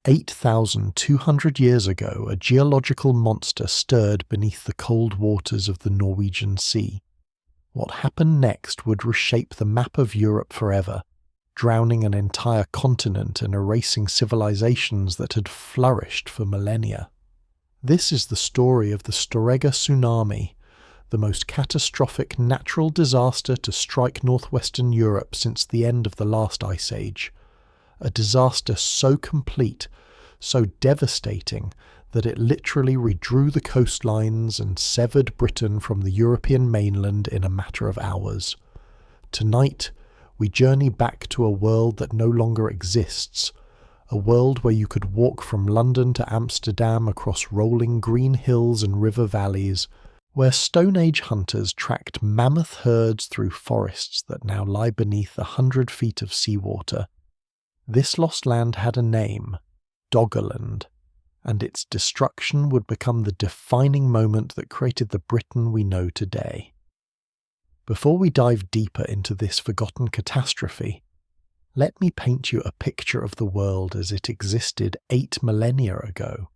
8,200 years ago, a geological monster stirred beneath the cold waters of the Norwegian Sea. What happened next would reshape the map of Europe forever, drowning an entire continent and erasing civilizations that had flourished for millennia. This is the story of the Storegga tsunami, the most catastrophic natural disaster to strike northwestern Europe since the end of the last ice age. A disaster so complete, so devastating, that it literally redrew the coastlines and severed Britain from the European mainland in a matter of hours. Tonight, we journey back to a world that no longer exists, a world where you could walk from London to Amsterdam across rolling green hills and river valleys, where Stone Age hunters tracked mammoth herds through forests that now lie beneath 100 feet of seawater. This lost land had a name, Doggerland, and its destruction would become the defining moment that created the Britain we know today. Before we dive deeper into this forgotten catastrophe, let me paint you a picture of the world as it existed 8 millennia ago.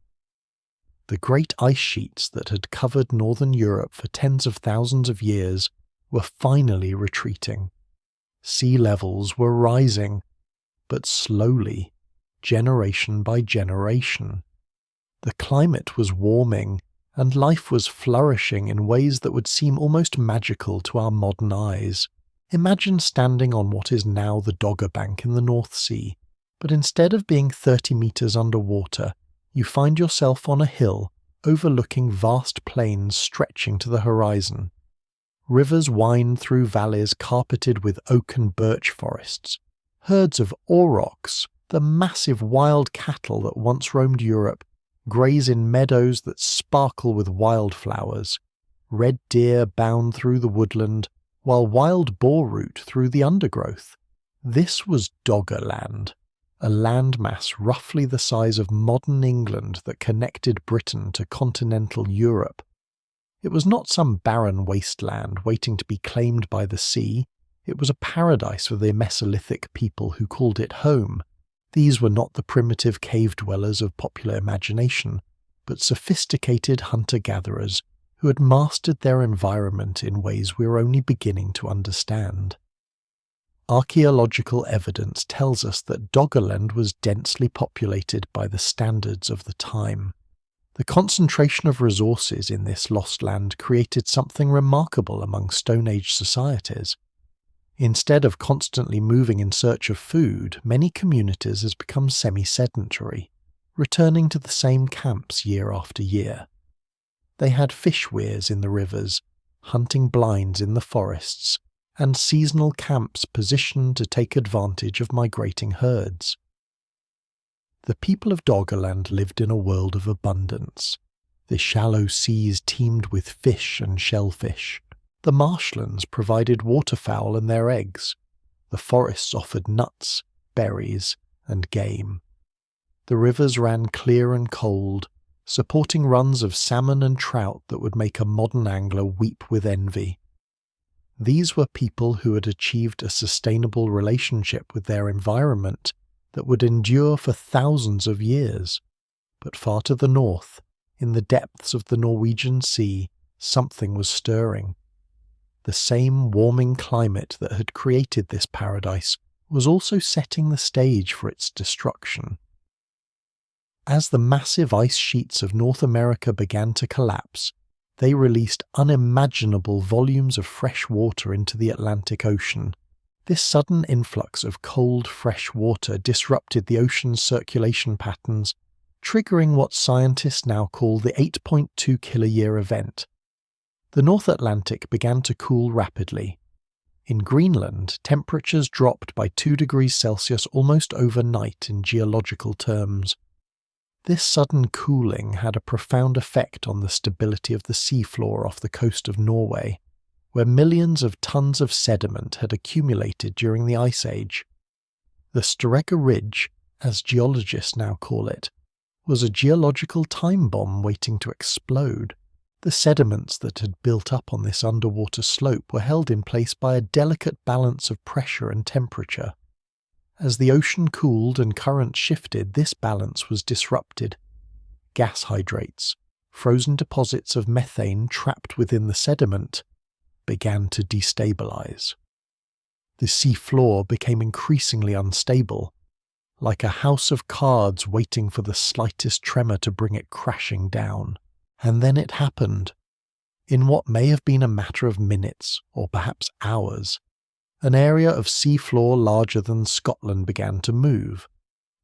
The great ice sheets that had covered northern Europe for tens of thousands of years were finally retreating. Sea levels were rising, but slowly, generation by generation. The climate was warming, and life was flourishing in ways that would seem almost magical to our modern eyes. Imagine standing on what is now the Dogger Bank in the North Sea, but instead of being 30 meters underwater, you find yourself on a hill overlooking vast plains stretching to the horizon. Rivers wind through valleys carpeted with oak and birch forests. Herds of aurochs, the massive wild cattle that once roamed Europe, graze in meadows that sparkle with wildflowers. Red deer bound through the woodland, while wild boar root through the undergrowth. This was Doggerland, a landmass roughly the size of modern England that connected Britain to continental Europe. It was not some barren wasteland waiting to be claimed by the sea. It was a paradise for the Mesolithic people who called it home. These were not the primitive cave dwellers of popular imagination, but sophisticated hunter-gatherers who had mastered their environment in ways we are only beginning to understand. Archaeological evidence tells us that Doggerland was densely populated by the standards of the time. The concentration of resources in this lost land created something remarkable among Stone Age societies. Instead of constantly moving in search of food, many communities has become semi-sedentary, returning to the same camps year after year. They had fish weirs in the rivers, hunting blinds in the forests, and seasonal camps positioned to take advantage of migrating herds. The people of Doggerland lived in a world of abundance. The shallow seas teemed with fish and shellfish. The marshlands provided waterfowl and their eggs. The forests offered nuts, berries, and game. The rivers ran clear and cold, supporting runs of salmon and trout that would make a modern angler weep with envy. These were people who had achieved a sustainable relationship with their environment that would endure for thousands of years. But far to the north, in the depths of the Norwegian Sea, something was stirring. The same warming climate that had created this paradise was also setting the stage for its destruction. As the massive ice sheets of North America began to collapse, they released unimaginable volumes of fresh water into the Atlantic Ocean. This sudden influx of cold, fresh water disrupted the ocean's circulation patterns, triggering what scientists now call the 8.2 kiloyear event. The North Atlantic began to cool rapidly. In Greenland, temperatures dropped by 2 degrees Celsius almost overnight in geological terms. This sudden cooling had a profound effect on the stability of the seafloor off the coast of Norway, where millions of tons of sediment had accumulated during the Ice Age. The Storegga Ridge, as geologists now call it, was a geological time bomb waiting to explode. The sediments that had built up on this underwater slope were held in place by a delicate balance of pressure and temperature. As the ocean cooled and currents shifted, this balance was disrupted. Gas hydrates, frozen deposits of methane trapped within the sediment, began to destabilize. The sea floor became increasingly unstable, like a house of cards waiting for the slightest tremor to bring it crashing down. And then it happened. In what may have been a matter of minutes, or perhaps hours, an area of sea floor larger than Scotland began to move.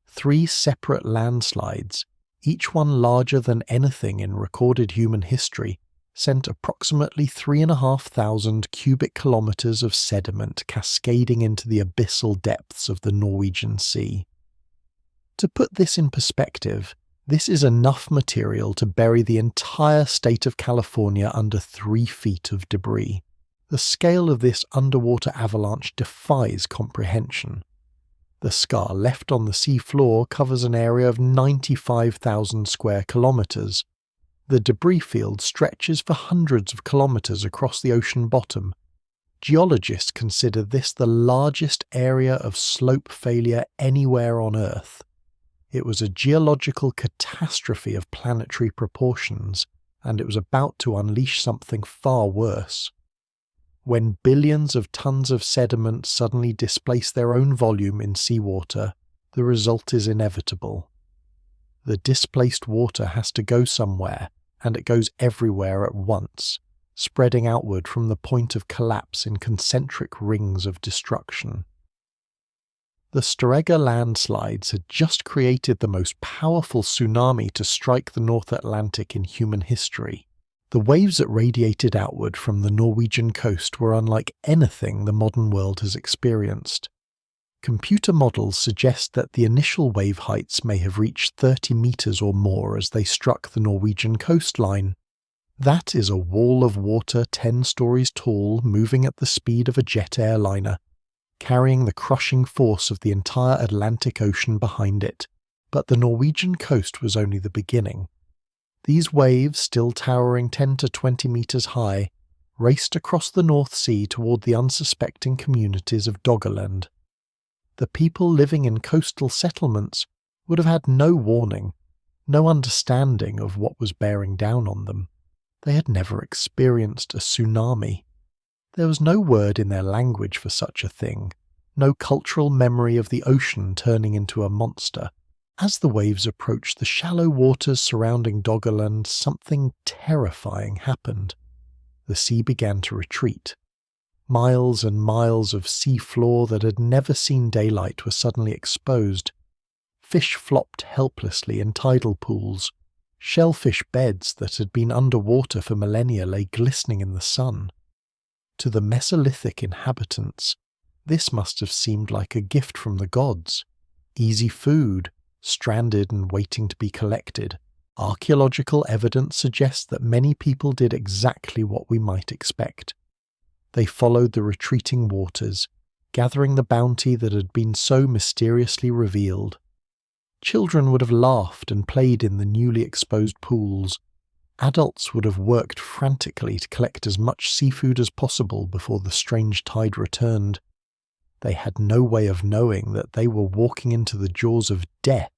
3 separate landslides, each one larger than anything in recorded human history, sent approximately 3,500 cubic kilometers of sediment cascading into the abyssal depths of the Norwegian Sea. To put this in perspective, this is enough material to bury the entire state of California under 3 feet of debris. The scale of this underwater avalanche defies comprehension. The scar left on the sea floor covers an area of 95,000 square kilometers. The debris field stretches for hundreds of kilometers across the ocean bottom. Geologists consider this the largest area of slope failure anywhere on Earth. It was a geological catastrophe of planetary proportions, and it was about to unleash something far worse. When billions of tons of sediment suddenly displace their own volume in seawater, the result is inevitable. The displaced water has to go somewhere, and it goes everywhere at once, spreading outward from the point of collapse in concentric rings of destruction. The Storegga landslides had just created the most powerful tsunami to strike the North Atlantic in human history. The waves that radiated outward from the Norwegian coast were unlike anything the modern world has experienced. Computer models suggest that the initial wave heights may have reached 30 meters or more as they struck the Norwegian coastline. That is a wall of water 10 stories tall, moving at the speed of a jet airliner, carrying the crushing force of the entire Atlantic Ocean behind it. But the Norwegian coast was only the beginning. These waves, still towering 10 to 20 meters high, raced across the North Sea toward the unsuspecting communities of Doggerland. The people living in coastal settlements would have had no warning, no understanding of what was bearing down on them. They had never experienced a tsunami. There was no word in their language for such a thing, no cultural memory of the ocean turning into a monster. As the waves approached the shallow waters surrounding Doggerland, something terrifying happened. The sea began to retreat. Miles and miles of sea floor that had never seen daylight were suddenly exposed. Fish flopped helplessly in tidal pools. Shellfish beds that had been underwater for millennia lay glistening in the sun. To the Mesolithic inhabitants, this must have seemed like a gift from the gods. Easy food, stranded and waiting to be collected. Archaeological evidence suggests that many people did exactly what we might expect. They followed the retreating waters, gathering the bounty that had been so mysteriously revealed. Children would have laughed and played in the newly exposed pools. Adults would have worked frantically to collect as much seafood as possible before the strange tide returned. They had no way of knowing that they were walking into the jaws of death.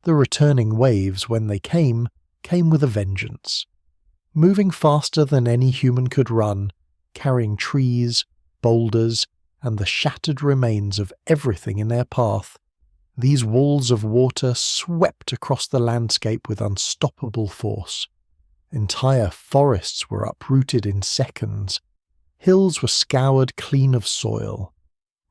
The returning waves, when they came with a vengeance. Moving faster than any human could run, carrying trees, boulders, and the shattered remains of everything in their path, these walls of water swept across the landscape with unstoppable force. Entire forests were uprooted in seconds. Hills were scoured clean of soil.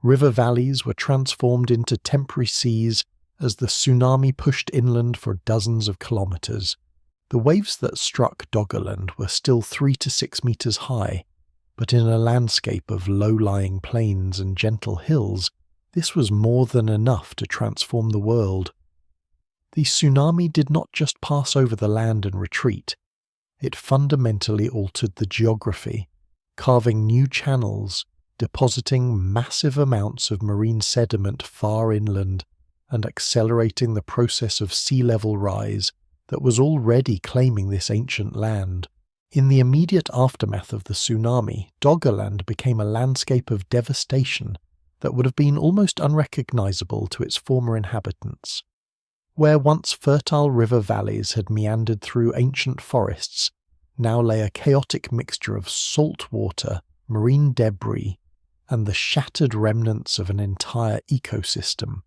River valleys were transformed into temporary seas as the tsunami pushed inland for dozens of kilometers. The waves that struck Doggerland were still 3 to 6 meters high, but in a landscape of low-lying plains and gentle hills, this was more than enough to transform the world. The tsunami did not just pass over the land and retreat. It fundamentally altered the geography, carving new channels, depositing massive amounts of marine sediment far inland, and accelerating the process of sea level rise that was already claiming this ancient land. In the immediate aftermath of the tsunami, Doggerland became a landscape of devastation, that would have been almost unrecognizable to its former inhabitants. Where once fertile river valleys had meandered through ancient forests, now lay a chaotic mixture of salt water, marine debris, and the shattered remnants of an entire ecosystem.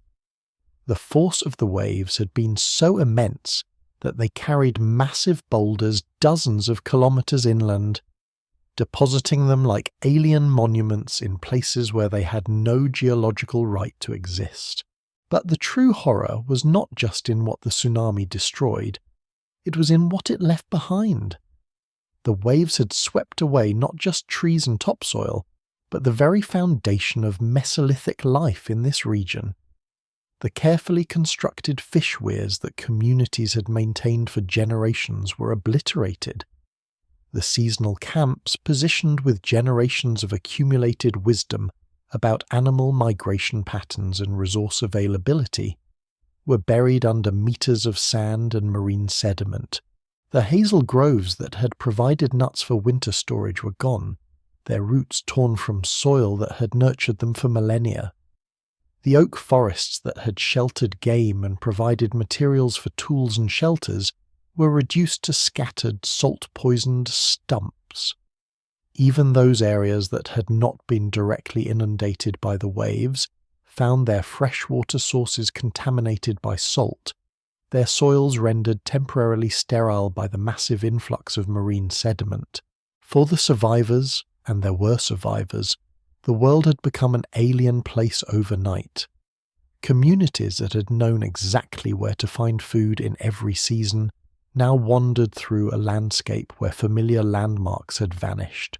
The force of the waves had been so immense that they carried massive boulders dozens of kilometers inland, depositing them like alien monuments in places where they had no geological right to exist. But the true horror was not just in what the tsunami destroyed, it was in what it left behind. The waves had swept away not just trees and topsoil, but the very foundation of Mesolithic life in this region. The carefully constructed fish weirs that communities had maintained for generations were obliterated. The seasonal camps, positioned with generations of accumulated wisdom about animal migration patterns and resource availability, were buried under meters of sand and marine sediment. The hazel groves that had provided nuts for winter storage were gone, their roots torn from soil that had nurtured them for millennia. The oak forests that had sheltered game and provided materials for tools and shelters were reduced to scattered, salt-poisoned stumps. Even those areas that had not been directly inundated by the waves found their freshwater sources contaminated by salt, their soils rendered temporarily sterile by the massive influx of marine sediment. For the survivors, and there were survivors, the world had become an alien place overnight. Communities that had known exactly where to find food in every season now wandered through a landscape where familiar landmarks had vanished.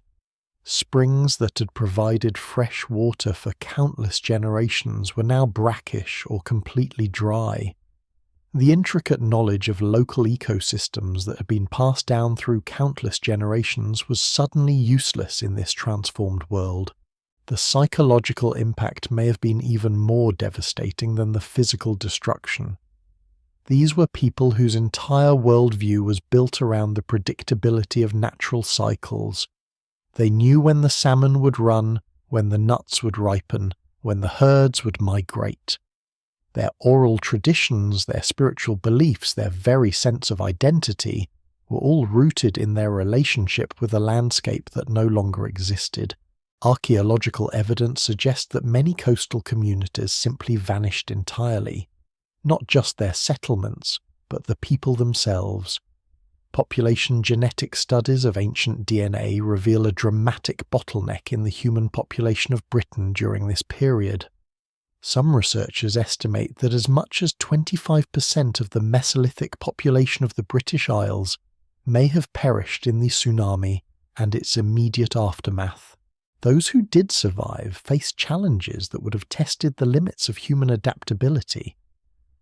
Springs that had provided fresh water for countless generations were now brackish or completely dry. The intricate knowledge of local ecosystems that had been passed down through countless generations was suddenly useless in this transformed world. The psychological impact may have been even more devastating than the physical destruction. These were people whose entire worldview was built around the predictability of natural cycles. They knew when the salmon would run, when the nuts would ripen, when the herds would migrate. Their oral traditions, their spiritual beliefs, their very sense of identity were all rooted in their relationship with a landscape that no longer existed. Archaeological evidence suggests that many coastal communities simply vanished entirely. Not just their settlements, but the people themselves. Population genetic studies of ancient DNA reveal a dramatic bottleneck in the human population of Britain during this period. Some researchers estimate that as much as 25% of the Mesolithic population of the British Isles may have perished in the tsunami and its immediate aftermath. Those who did survive faced challenges that would have tested the limits of human adaptability.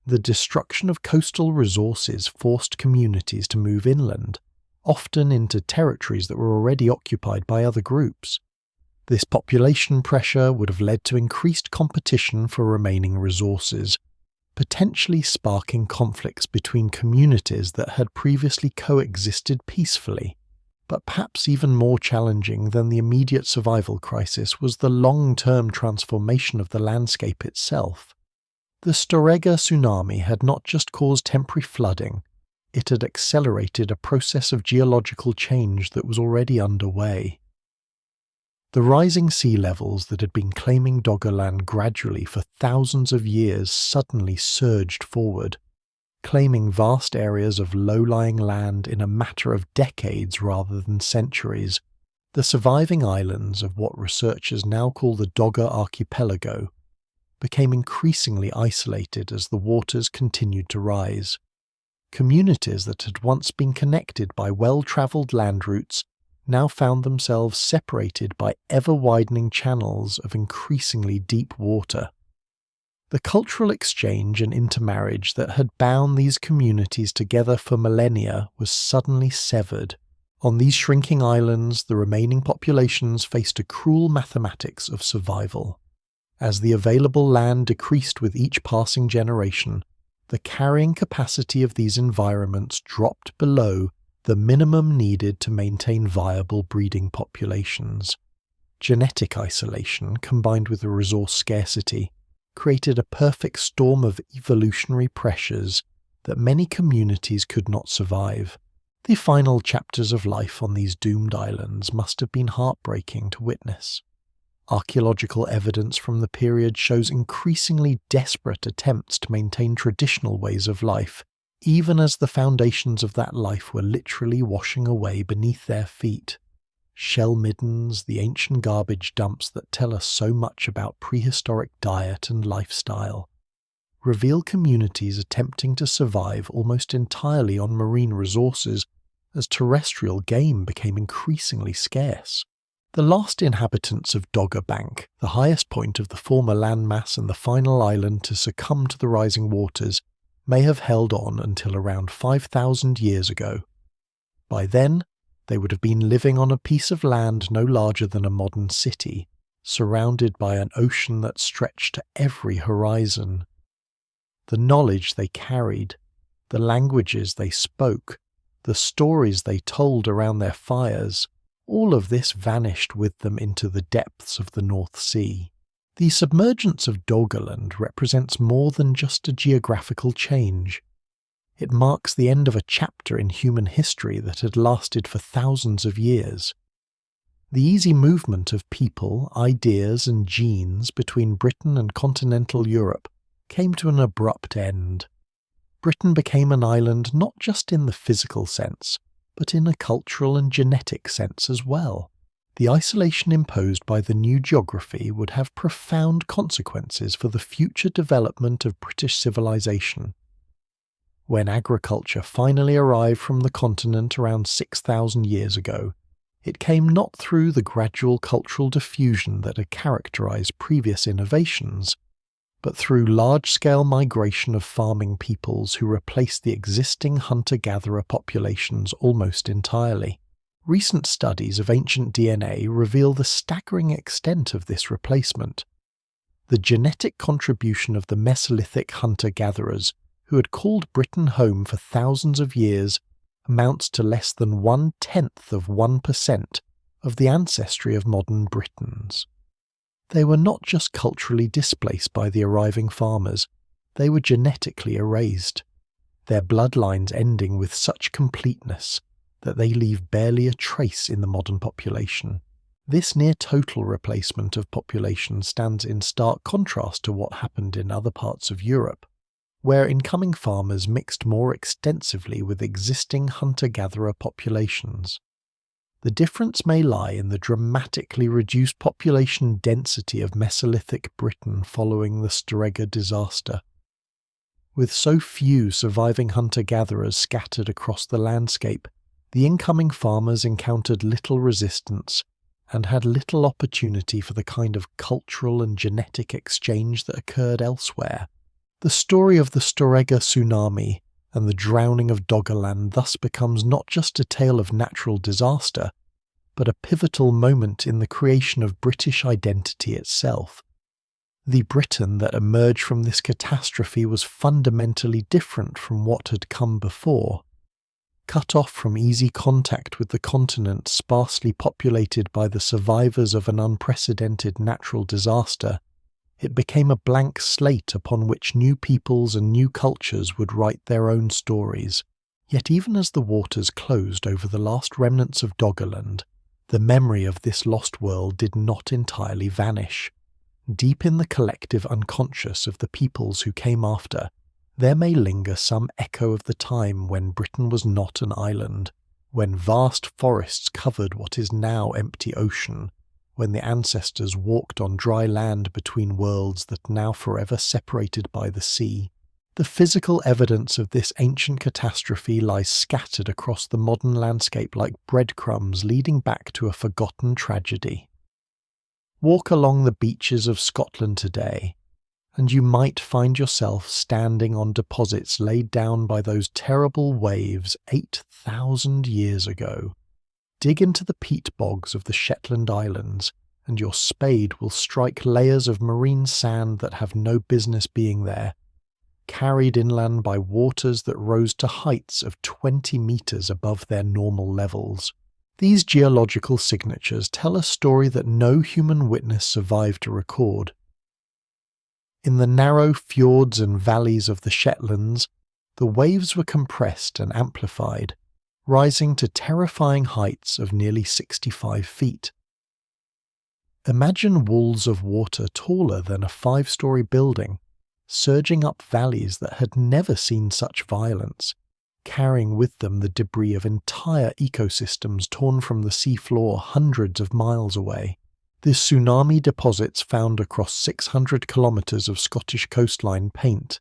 The destruction of coastal resources forced communities to move inland, often into territories that were already occupied by other groups. This population pressure would have led to increased competition for remaining resources, potentially sparking conflicts between communities that had previously coexisted peacefully. But perhaps even more challenging than the immediate survival crisis was the long-term transformation of the landscape itself. The Storegga tsunami had not just caused temporary flooding, it had accelerated a process of geological change that was already underway. The rising sea levels that had been claiming Doggerland gradually for thousands of years suddenly surged forward, claiming vast areas of low-lying land in a matter of decades rather than centuries. The surviving islands of what researchers now call the Dogger Archipelago became increasingly isolated as the waters continued to rise. Communities that had once been connected by well-travelled land routes now found themselves separated by ever-widening channels of increasingly deep water. The cultural exchange and intermarriage that had bound these communities together for millennia was suddenly severed. On these shrinking islands, the remaining populations faced a cruel mathematics of survival. As the available land decreased with each passing generation, the carrying capacity of these environments dropped below the minimum needed to maintain viable breeding populations. Genetic isolation, combined with a resource scarcity, created a perfect storm of evolutionary pressures that many communities could not survive. The final chapters of life on these doomed islands must have been heartbreaking to witness. Archaeological evidence from the period shows increasingly desperate attempts to maintain traditional ways of life, even as the foundations of that life were literally washing away beneath their feet. Shell middens, the ancient garbage dumps that tell us so much about prehistoric diet and lifestyle, reveal communities attempting to survive almost entirely on marine resources as terrestrial game became increasingly scarce. The last inhabitants of Doggerland, the highest point of the former landmass and the final island to succumb to the rising waters, may have held on until around 5,000 years ago. By then, they would have been living on a piece of land no larger than a modern city, surrounded by an ocean that stretched to every horizon. The knowledge they carried, the languages they spoke, the stories they told around their fires, all of this vanished with them into the depths of the North Sea. The submergence of Doggerland represents more than just a geographical change. It marks the end of a chapter in human history that had lasted for thousands of years. The easy movement of people, ideas and genes between Britain and continental Europe came to an abrupt end. Britain became an island not just in the physical sense, but in a cultural and genetic sense as well. The isolation imposed by the new geography would have profound consequences for the future development of British civilization. When agriculture finally arrived from the continent around 6,000 years ago, it came not through the gradual cultural diffusion that had characterized previous innovations, but through large-scale migration of farming peoples who replaced the existing hunter-gatherer populations almost entirely. Recent studies of ancient DNA reveal the staggering extent of this replacement. The genetic contribution of the Mesolithic hunter-gatherers, who had called Britain home for thousands of years, amounts to less than 0.1% of the ancestry of modern Britons. They were not just culturally displaced by the arriving farmers, they were genetically erased, their bloodlines ending with such completeness that they leave barely a trace in the modern population. This near-total replacement of population stands in stark contrast to what happened in other parts of Europe, where incoming farmers mixed more extensively with existing hunter-gatherer populations. The difference may lie in the dramatically reduced population density of Mesolithic Britain following the Storegga disaster. With so few surviving hunter-gatherers scattered across the landscape, the incoming farmers encountered little resistance and had little opportunity for the kind of cultural and genetic exchange that occurred elsewhere. The story of the Storegga tsunami and the drowning of Doggerland thus becomes not just a tale of natural disaster, but a pivotal moment in the creation of British identity itself. The Britain that emerged from this catastrophe was fundamentally different from what had come before. Cut off from easy contact with the continent sparsely populated by the survivors of an unprecedented natural disaster, it became a blank slate upon which new peoples and new cultures would write their own stories. Yet even as the waters closed over the last remnants of Doggerland, the memory of this lost world did not entirely vanish. Deep in the collective unconscious of the peoples who came after, there may linger some echo of the time when Britain was not an island, when vast forests covered what is now empty ocean, when the ancestors walked on dry land between worlds that now forever separated by the sea. The physical evidence of this ancient catastrophe lies scattered across the modern landscape like breadcrumbs leading back to a forgotten tragedy. Walk along the beaches of Scotland today, and you might find yourself standing on deposits laid down by those terrible waves 8,000 years ago. Dig into the peat bogs of the Shetland Islands, and your spade will strike layers of marine sand that have no business being there, carried inland by waters that rose to heights of 20 meters above their normal levels. These geological signatures tell a story that no human witness survived to record. In the narrow fjords and valleys of the Shetlands, the waves were compressed and amplified, rising to terrifying heights of nearly 65 feet. Imagine walls of water taller than a 5-story building, surging up valleys that had never seen such violence, carrying with them the debris of entire ecosystems torn from the seafloor hundreds of miles away. The tsunami deposits found across 600 kilometres of Scottish coastline paint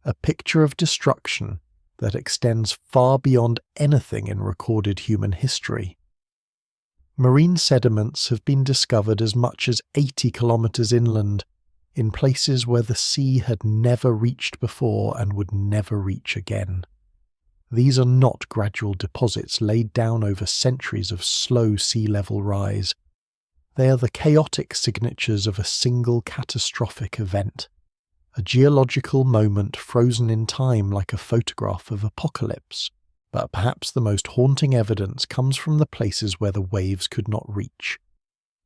a picture of destruction that extends far beyond anything in recorded human history. Marine sediments have been discovered as much as 80 kilometres inland, in places where the sea had never reached before and would never reach again. These are not gradual deposits laid down over centuries of slow sea level rise. They are the chaotic signatures of a single catastrophic event, a geological moment frozen in time like a photograph of apocalypse. But perhaps the most haunting evidence comes from the places where the waves could not reach.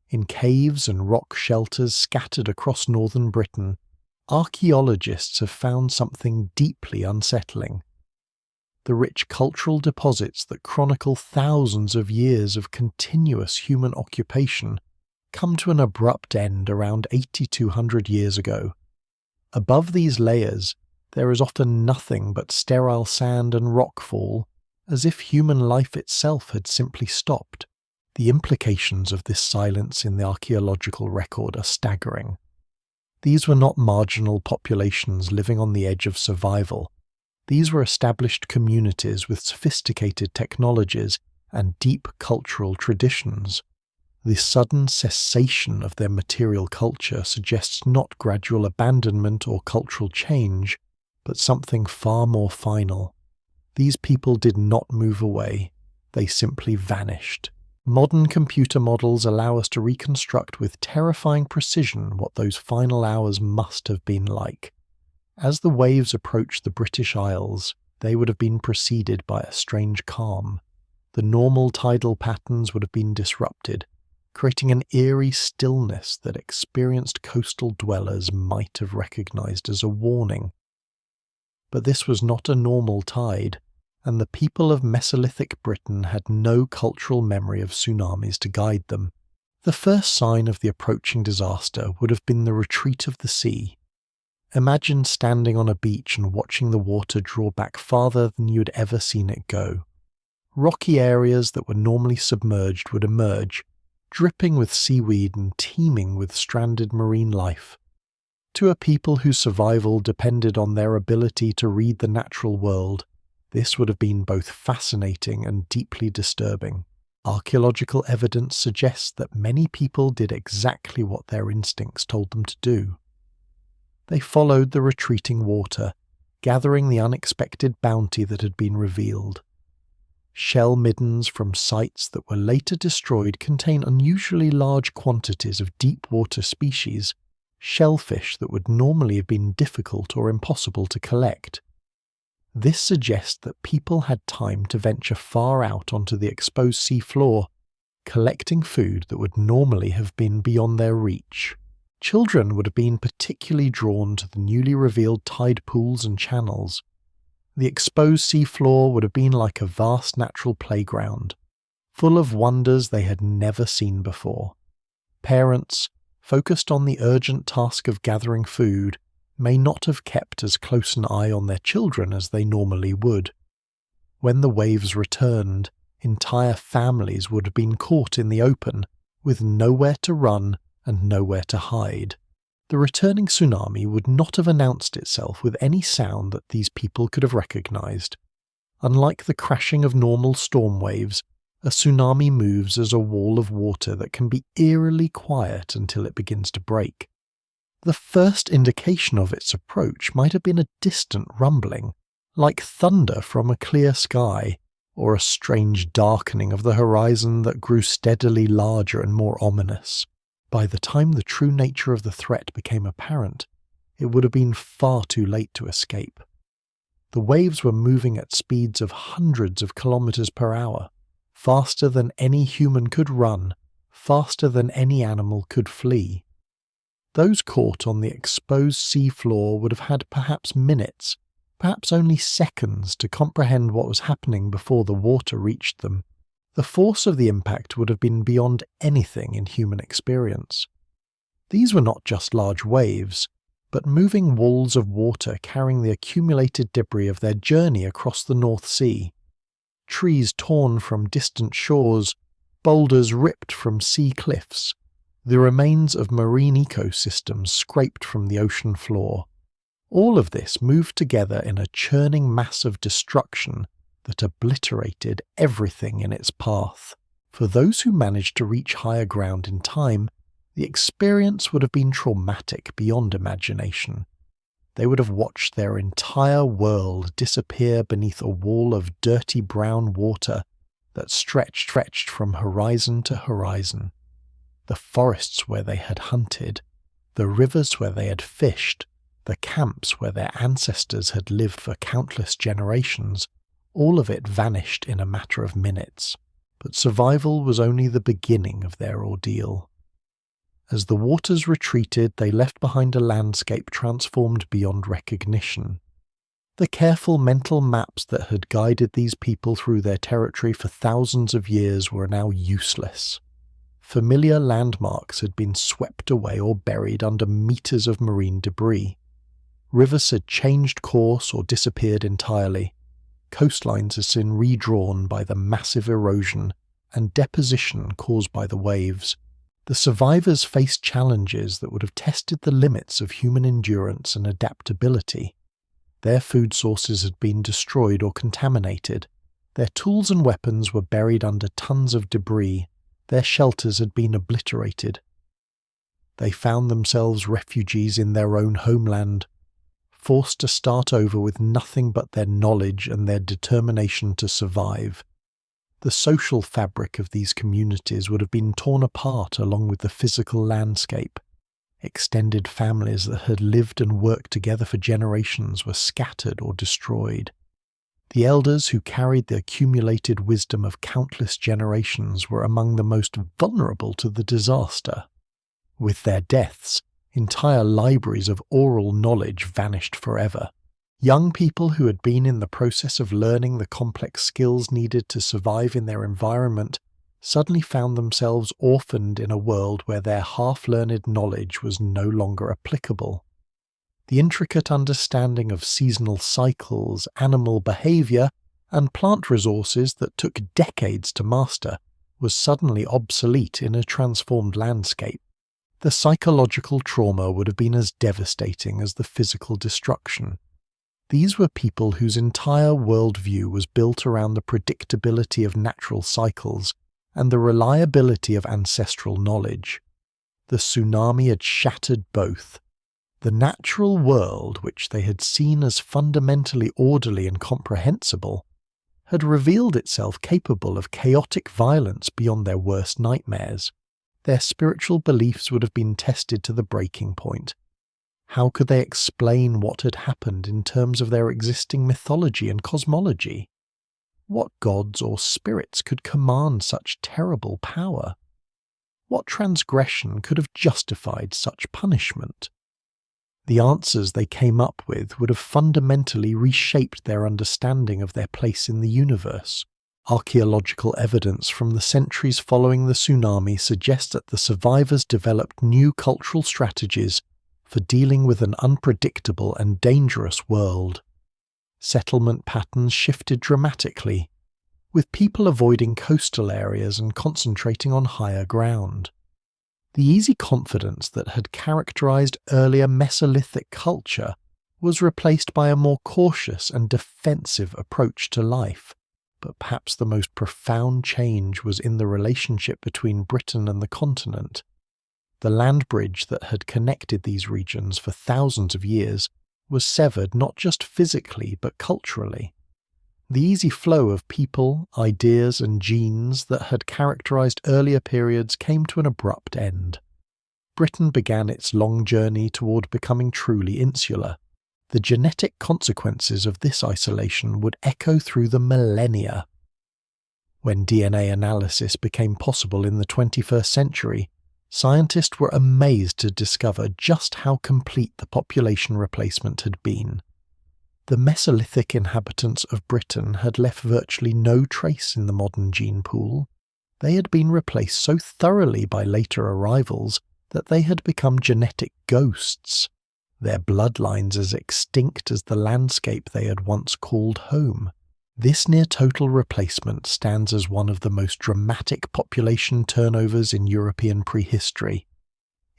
In caves and rock shelters scattered across northern Britain, archaeologists have found something deeply unsettling. The rich cultural deposits that chronicle thousands of years of continuous human occupation come to an abrupt end around 8,200 years ago. Above these layers, there is often nothing but sterile sand and rockfall, as if human life itself had simply stopped. The implications of this silence in the archaeological record are staggering. These were not marginal populations living on the edge of survival. These were established communities with sophisticated technologies and deep cultural traditions. The sudden cessation of their material culture suggests not gradual abandonment or cultural change, but something far more final. These people did not move away, they simply vanished. Modern computer models allow us to reconstruct with terrifying precision what those final hours must have been like. As the waves approached the British Isles, they would have been preceded by a strange calm. The normal tidal patterns would have been disrupted, creating an eerie stillness that experienced coastal dwellers might have recognized as a warning. But this was not a normal tide, and the people of Mesolithic Britain had no cultural memory of tsunamis to guide them. The first sign of the approaching disaster would have been the retreat of the sea. Imagine standing on a beach and watching the water draw back farther than you had ever seen it go. Rocky areas that were normally submerged would emerge, dripping with seaweed and teeming with stranded marine life. To a people whose survival depended on their ability to read the natural world, this would have been both fascinating and deeply disturbing. Archaeological evidence suggests that many people did exactly what their instincts told them to do. They followed the retreating water, gathering the unexpected bounty that had been revealed. Shell middens from sites that were later destroyed contain unusually large quantities of deep-water species, shellfish that would normally have been difficult or impossible to collect. This suggests that people had time to venture far out onto the exposed seafloor, collecting food that would normally have been beyond their reach. Children would have been particularly drawn to the newly revealed tide pools and channels. The exposed seafloor would have been like a vast natural playground, full of wonders they had never seen before. Parents, focused on the urgent task of gathering food, may not have kept as close an eye on their children as they normally would. When the waves returned, entire families would have been caught in the open, with nowhere to run and nowhere to hide. The returning tsunami would not have announced itself with any sound that these people could have recognized. Unlike the crashing of normal storm waves, a tsunami moves as a wall of water that can be eerily quiet until it begins to break. The first indication of its approach might have been a distant rumbling, like thunder from a clear sky, or a strange darkening of the horizon that grew steadily larger and more ominous. By the time the true nature of the threat became apparent, it would have been far too late to escape. The waves were moving at speeds of hundreds of kilometers per hour, faster than any human could run, faster than any animal could flee. Those caught on the exposed sea floor would have had perhaps minutes, perhaps only seconds to comprehend what was happening before the water reached them. The force of the impact would have been beyond anything in human experience. These were not just large waves, but moving walls of water carrying the accumulated debris of their journey across the North Sea. Trees torn from distant shores, boulders ripped from sea cliffs, the remains of marine ecosystems scraped from the ocean floor. All of this moved together in a churning mass of destruction that obliterated everything in its path. For those who managed to reach higher ground in time, the experience would have been traumatic beyond imagination. They would have watched their entire world disappear beneath a wall of dirty brown water that stretched from horizon to horizon. The forests where they had hunted, the rivers where they had fished, the camps where their ancestors had lived for countless generations, all of it vanished in a matter of minutes. But survival was only the beginning of their ordeal. As the waters retreated, they left behind a landscape transformed beyond recognition. The careful mental maps that had guided these people through their territory for thousands of years were now useless. Familiar landmarks had been swept away or buried under meters of marine debris. Rivers had changed course or disappeared entirely. Coastlines had been redrawn by the massive erosion and deposition caused by the waves. The survivors faced challenges that would have tested the limits of human endurance and adaptability. Their food sources had been destroyed or contaminated. Their tools and weapons were buried under tons of debris. Their shelters had been obliterated. They found themselves refugees in their own homeland, forced to start over with nothing but their knowledge and their determination to survive. The social fabric of these communities would have been torn apart along with the physical landscape. Extended families that had lived and worked together for generations were scattered or destroyed. The elders who carried the accumulated wisdom of countless generations were among the most vulnerable to the disaster. With their deaths, entire libraries of oral knowledge vanished forever. Young people who had been in the process of learning the complex skills needed to survive in their environment suddenly found themselves orphaned in a world where their half-learned knowledge was no longer applicable. The intricate understanding of seasonal cycles, animal behavior, and plant resources that took decades to master was suddenly obsolete in a transformed landscape. The psychological trauma would have been as devastating as the physical destruction. These were people whose entire worldview was built around the predictability of natural cycles and the reliability of ancestral knowledge. The tsunami had shattered both. The natural world, which they had seen as fundamentally orderly and comprehensible, had revealed itself capable of chaotic violence beyond their worst nightmares. Their spiritual beliefs would have been tested to the breaking point. How could they explain what had happened in terms of their existing mythology and cosmology? What gods or spirits could command such terrible power? What transgression could have justified such punishment? The answers they came up with would have fundamentally reshaped their understanding of their place in the universe. Archaeological evidence from the centuries following the tsunami suggests that the survivors developed new cultural strategies for dealing with an unpredictable and dangerous world. Settlement patterns shifted dramatically, with people avoiding coastal areas and concentrating on higher ground. The easy confidence that had characterized earlier Mesolithic culture was replaced by a more cautious and defensive approach to life. But perhaps the most profound change was in the relationship between Britain and the continent. The land bridge that had connected these regions for thousands of years was severed not just physically but culturally. The easy flow of people, ideas and genes that had characterized earlier periods came to an abrupt end. Britain began its long journey toward becoming truly insular. The genetic consequences of this isolation would echo through the millennia. When DNA analysis became possible in the 21st century, scientists were amazed to discover just how complete the population replacement had been. The Mesolithic inhabitants of Britain had left virtually no trace in the modern gene pool. They had been replaced so thoroughly by later arrivals that they had become genetic ghosts, their bloodlines as extinct as the landscape they had once called home. This near-total replacement stands as one of the most dramatic population turnovers in European prehistory.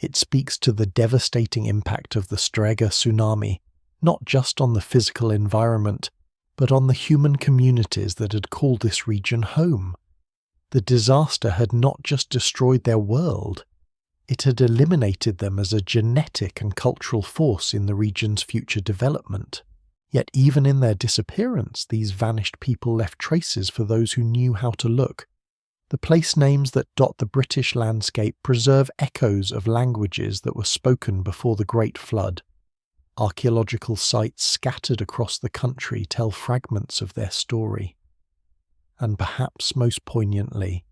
It speaks to the devastating impact of the Storegga tsunami, not just on the physical environment, but on the human communities that had called this region home. The disaster had not just destroyed their world, it had eliminated them as a genetic and cultural force in the region's future development. Yet even in their disappearance, these vanished people left traces for those who knew how to look. The place names that dot the British landscape preserve echoes of languages that were spoken before the Great Flood. Archaeological sites scattered across the country tell fragments of their story. And perhaps most poignantly,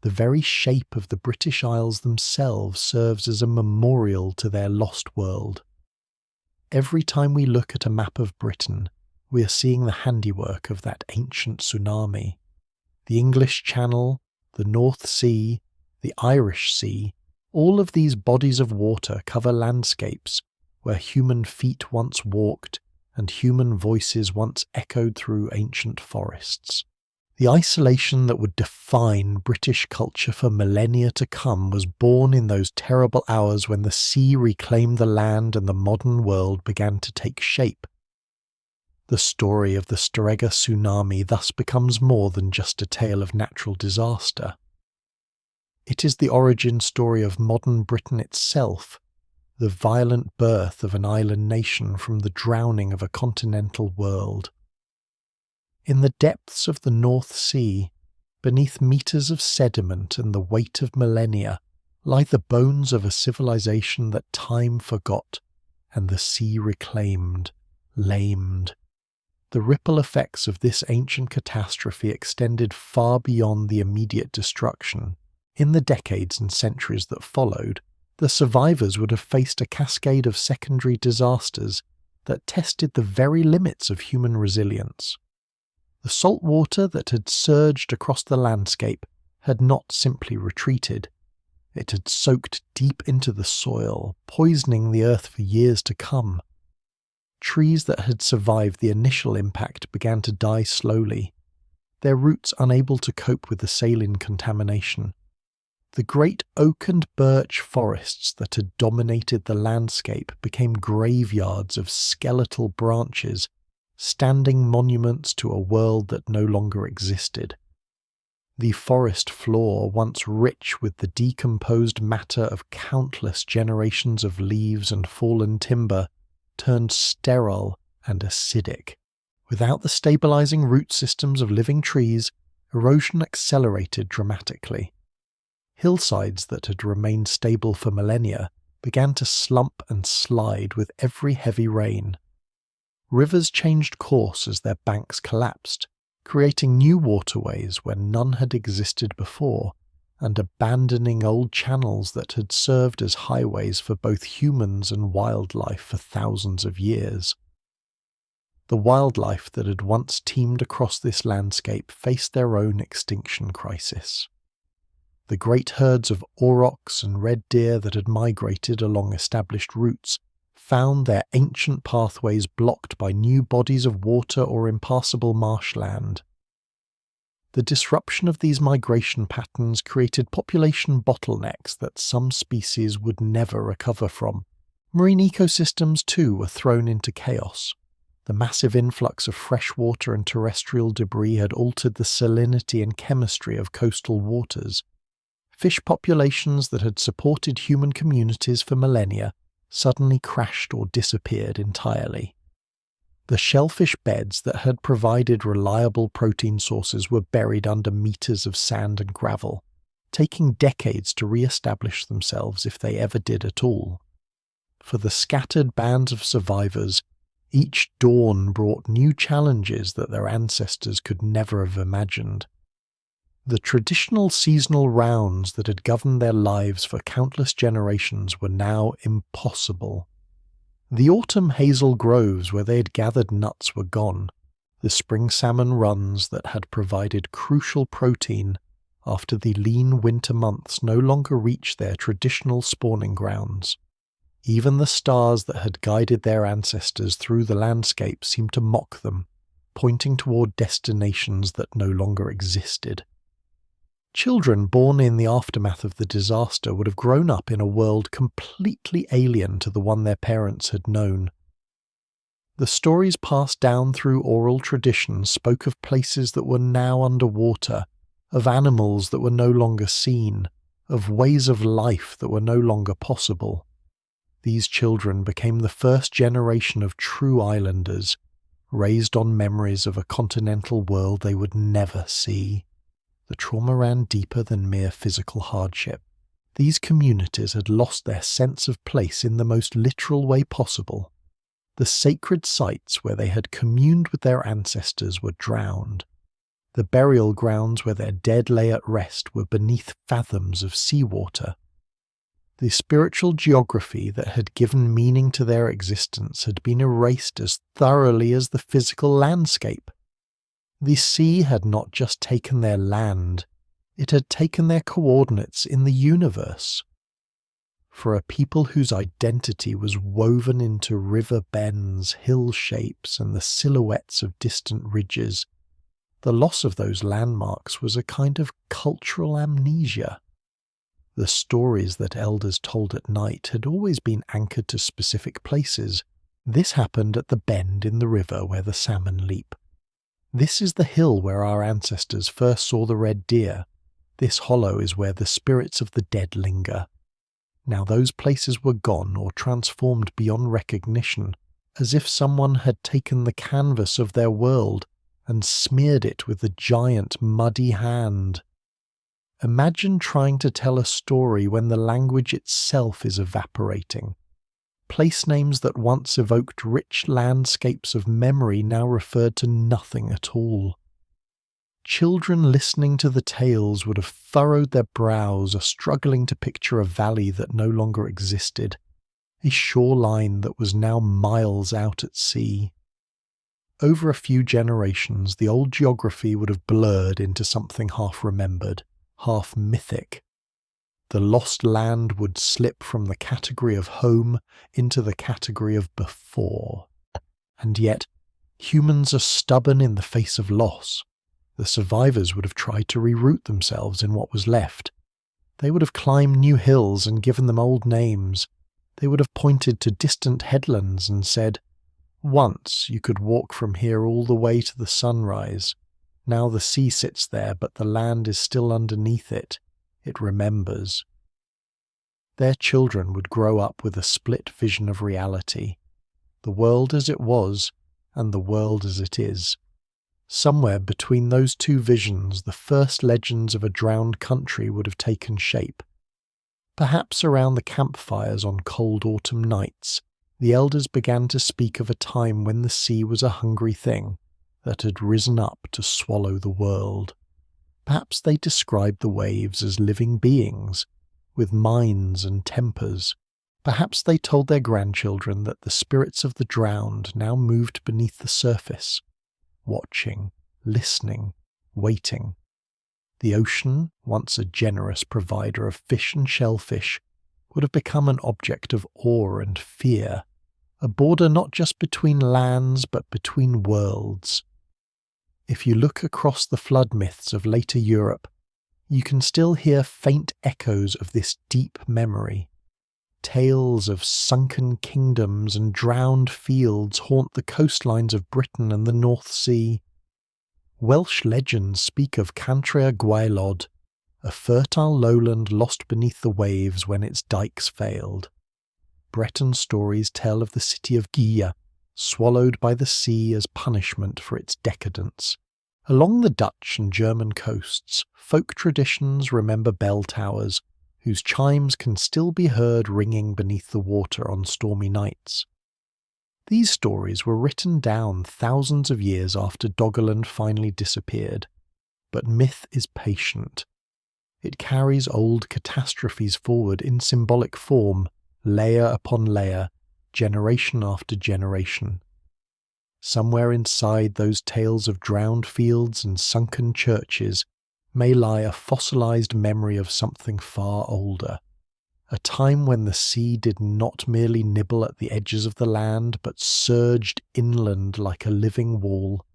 the very shape of the British Isles themselves serves as a memorial to their lost world. Every time we look at a map of Britain, we are seeing the handiwork of that ancient tsunami. The English Channel, the North Sea, the Irish Sea, all of these bodies of water cover landscapes where human feet once walked and human voices once echoed through ancient forests. The isolation that would define British culture for millennia to come was born in those terrible hours when the sea reclaimed the land and the modern world began to take shape. The story of the Storegga tsunami thus becomes more than just a tale of natural disaster. It is the origin story of modern Britain itself, the violent birth of an island nation from the drowning of a continental world. In the depths of the North Sea, beneath meters of sediment and the weight of millennia, lie the bones of a civilization that time forgot and the sea reclaimed, lamed. The ripple effects of this ancient catastrophe extended far beyond the immediate destruction. In the decades and centuries that followed, the survivors would have faced a cascade of secondary disasters that tested the very limits of human resilience. The salt water that had surged across the landscape had not simply retreated. It had soaked deep into the soil, poisoning the earth for years to come. Trees that had survived the initial impact began to die slowly, their roots unable to cope with the saline contamination. The great oak and birch forests that had dominated the landscape became graveyards of skeletal branches, standing monuments to a world that no longer existed. The forest floor, once rich with the decomposed matter of countless generations of leaves and fallen timber, turned sterile and acidic. Without the stabilizing root systems of living trees, erosion accelerated dramatically. Hillsides that had remained stable for millennia began to slump and slide with every heavy rain. Rivers changed course as their banks collapsed, creating new waterways where none had existed before, and abandoning old channels that had served as highways for both humans and wildlife for thousands of years. The wildlife that had once teemed across this landscape faced their own extinction crisis. The great herds of aurochs and red deer that had migrated along established routes found their ancient pathways blocked by new bodies of water or impassable marshland. The disruption of these migration patterns created population bottlenecks that some species would never recover from. Marine ecosystems, too, were thrown into chaos. The massive influx of fresh water and terrestrial debris had altered the salinity and chemistry of coastal waters. Fish populations that had supported human communities for millennia suddenly crashed or disappeared entirely. The shellfish beds that had provided reliable protein sources were buried under meters of sand and gravel, taking decades to re-establish themselves if they ever did at all. For the scattered bands of survivors, each dawn brought new challenges that their ancestors could never have imagined. The traditional seasonal rounds that had governed their lives for countless generations were now impossible. The autumn hazel groves where they had gathered nuts were gone. The spring salmon runs that had provided crucial protein after the lean winter months no longer reached their traditional spawning grounds. Even the stars that had guided their ancestors through the landscape seemed to mock them, pointing toward destinations that no longer existed. Children born in the aftermath of the disaster would have grown up in a world completely alien to the one their parents had known. The stories passed down through oral tradition spoke of places that were now underwater, of animals that were no longer seen, of ways of life that were no longer possible. These children became the first generation of true islanders, raised on memories of a continental world they would never see. The trauma ran deeper than mere physical hardship. These communities had lost their sense of place in the most literal way possible. The sacred sites where they had communed with their ancestors were drowned. The burial grounds where their dead lay at rest were beneath fathoms of seawater. The spiritual geography that had given meaning to their existence had been erased as thoroughly as the physical landscape. The sea had not just taken their land, it had taken their coordinates in the universe. For a people whose identity was woven into river bends, hill shapes, and the silhouettes of distant ridges, the loss of those landmarks was a kind of cultural amnesia. The stories that elders told at night had always been anchored to specific places. This happened at the bend in the river where the salmon leap. This is the hill where our ancestors first saw the red deer. This hollow is where the spirits of the dead linger. Now those places were gone or transformed beyond recognition, as if someone had taken the canvas of their world and smeared it with a giant muddy hand. Imagine trying to tell a story when the language itself is evaporating. Place names that once evoked rich landscapes of memory now referred to nothing at all. Children listening to the tales would have furrowed their brows, struggling to picture a valley that no longer existed, a shoreline that was now miles out at sea. Over a few generations, the old geography would have blurred into something half-remembered, half-mythic. The lost land would slip from the category of home into the category of before. And yet, humans are stubborn in the face of loss. The survivors would have tried to reroute themselves in what was left. They would have climbed new hills and given them old names. They would have pointed to distant headlands and said, "Once you could walk from here all the way to the sunrise. Now the sea sits there, but the land is still underneath it. It remembers." Their children would grow up with a split vision of reality. The world as it was, and the world as it is. Somewhere between those two visions, the first legends of a drowned country would have taken shape. Perhaps around the campfires on cold autumn nights, the elders began to speak of a time when the sea was a hungry thing that had risen up to swallow the world. Perhaps they described the waves as living beings, with minds and tempers. Perhaps they told their grandchildren that the spirits of the drowned now moved beneath the surface, watching, listening, waiting. The ocean, once a generous provider of fish and shellfish, would have become an object of awe and fear, a border not just between lands but between worlds. If you look across the flood myths of later Europe, you can still hear faint echoes of this deep memory. Tales of sunken kingdoms and drowned fields haunt the coastlines of Britain and the North Sea. Welsh legends speak of Cantrea Gwaelod, a fertile lowland lost beneath the waves when its dikes failed. Breton stories tell of the city of Gia, swallowed by the sea as punishment for its decadence. Along the Dutch and German coasts, folk traditions remember bell towers, whose chimes can still be heard ringing beneath the water on stormy nights. These stories were written down thousands of years after Doggerland finally disappeared, but myth is patient. It carries old catastrophes forward in symbolic form, layer upon layer, generation after generation. Somewhere inside those tales of drowned fields and sunken churches may lie a fossilized memory of something far older, a time when the sea did not merely nibble at the edges of the land, but surged inland like a living wall,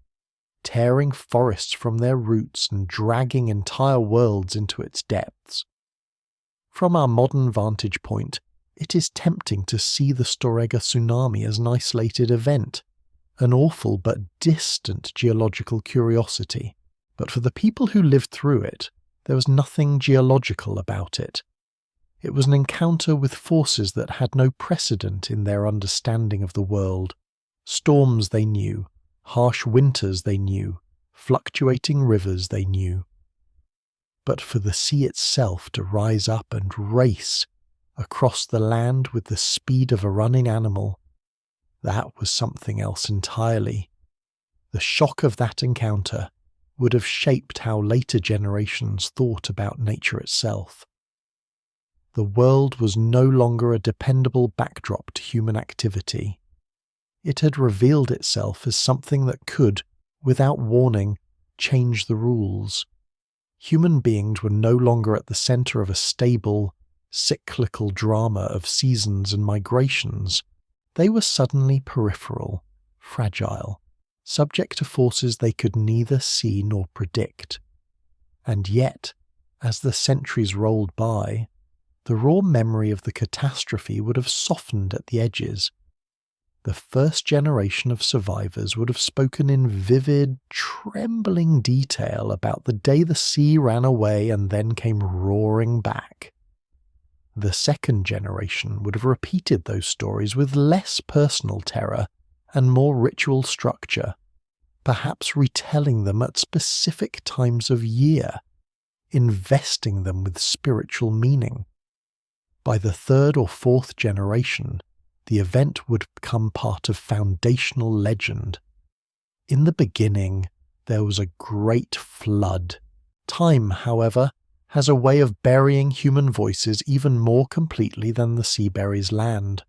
tearing forests from their roots and dragging entire worlds into its depths. From our modern vantage point, it is tempting to see the Storegga tsunami as an isolated event, an awful but distant geological curiosity. But for the people who lived through it, there was nothing geological about it. It was an encounter with forces that had no precedent in their understanding of the world. Storms they knew, harsh winters they knew, fluctuating rivers they knew. But for the sea itself to rise up and race across the land with the speed of a running animal, that was something else entirely. The shock of that encounter would have shaped how later generations thought about nature itself. The world was no longer a dependable backdrop to human activity. It had revealed itself as something that could, without warning, change the rules. Human beings were no longer at the centre of a stable, cyclical drama of seasons and migrations. They were suddenly peripheral, fragile, subject to forces they could neither see nor predict. And yet, as the centuries rolled by, the raw memory of the catastrophe would have softened at the edges. The first generation of survivors would have spoken in vivid, trembling detail about the day the sea ran away and then came roaring back. The second generation would have repeated those stories with less personal terror and more ritual structure, perhaps retelling them at specific times of year, investing them with spiritual meaning. By the third or fourth generation, the event would become part of foundational legend. In the beginning, there was a great flood. Time, however, has a way of burying human voices even more completely than the sea buries land.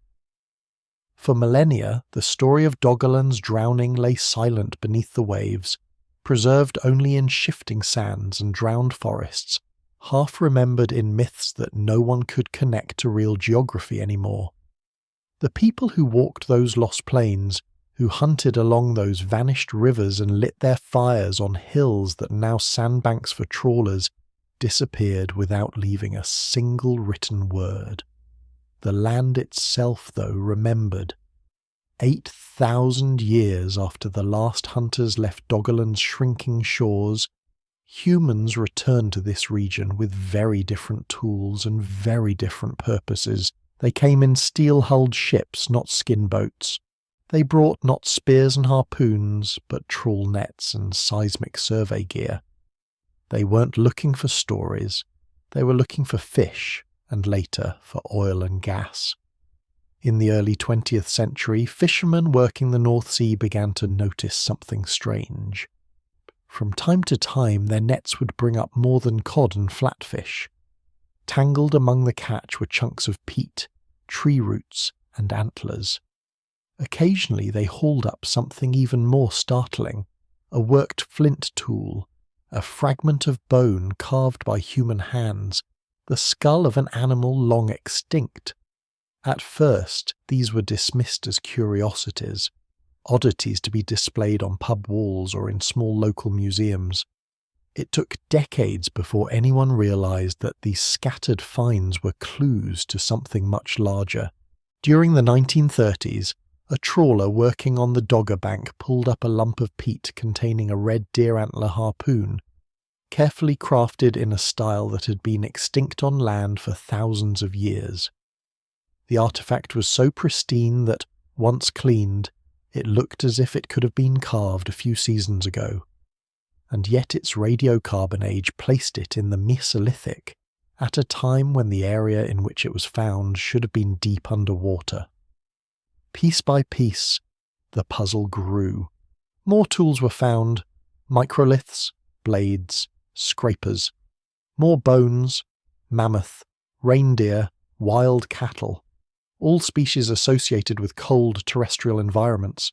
For millennia, the story of Doggerland's drowning lay silent beneath the waves, preserved only in shifting sands and drowned forests, half remembered in myths that no one could connect to real geography anymore. The people who walked those lost plains, who hunted along those vanished rivers and lit their fires on hills that now sandbanks for trawlers, disappeared without leaving a single written word. The land itself, though, remembered. 8,000 years after the last hunters left Doggerland's shrinking shores, humans returned to this region with very different tools and very different purposes. They came in steel-hulled ships, not skin boats. They brought not spears and harpoons, but trawl nets and seismic survey gear. They weren't looking for stories. They were looking for fish, and later for oil and gas. In the early 20th century, fishermen working the North Sea began to notice something strange. From time to time, their nets would bring up more than cod and flatfish. Tangled among the catch were chunks of peat, tree roots, and antlers. Occasionally they hauled up something even more startling, a worked flint tool, a fragment of bone carved by human hands, the skull of an animal long extinct. At first, these were dismissed as curiosities, oddities to be displayed on pub walls or in small local museums. It took decades before anyone realized that these scattered finds were clues to something much larger. During the 1930s, a trawler working on the Dogger Bank pulled up a lump of peat containing a red deer antler harpoon, carefully crafted in a style that had been extinct on land for thousands of years. The artifact was so pristine that, once cleaned, it looked as if it could have been carved a few seasons ago. And yet its radiocarbon age placed it in the Mesolithic, at a time when the area in which it was found should have been deep underwater. Piece by piece, the puzzle grew. More tools were found: microliths, blades, scrapers. More bones, mammoth, reindeer, wild cattle, all species associated with cold terrestrial environments.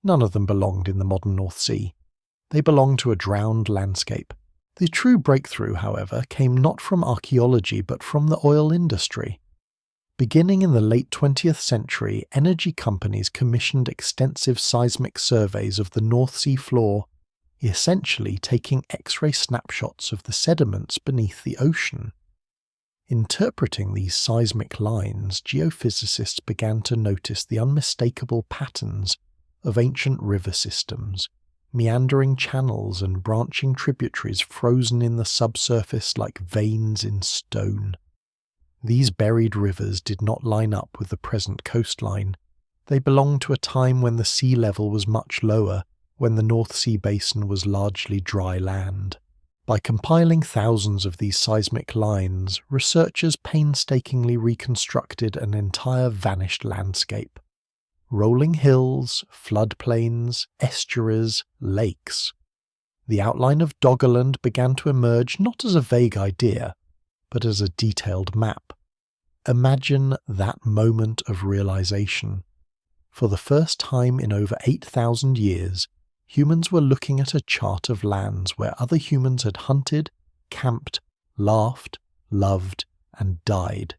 None of them belonged in the modern North Sea. They belonged to a drowned landscape. The true breakthrough, however, came not from archaeology but from the oil industry. Beginning in the late 20th century, energy companies commissioned extensive seismic surveys of the North Sea floor, essentially taking X-ray snapshots of the sediments beneath the ocean. Interpreting these seismic lines, geophysicists began to notice the unmistakable patterns of ancient river systems, meandering channels and branching tributaries frozen in the subsurface like veins in stone. These buried rivers did not line up with the present coastline. They belonged to a time when the sea level was much lower, when the North Sea basin was largely dry land. By compiling thousands of these seismic lines, researchers painstakingly reconstructed an entire vanished landscape. Rolling hills, floodplains, estuaries, lakes. The outline of Doggerland began to emerge not as a vague idea, but as a detailed map. Imagine that moment of realization. For the first time in over 8,000 years, humans were looking at a chart of lands where other humans had hunted, camped, laughed, loved, and died.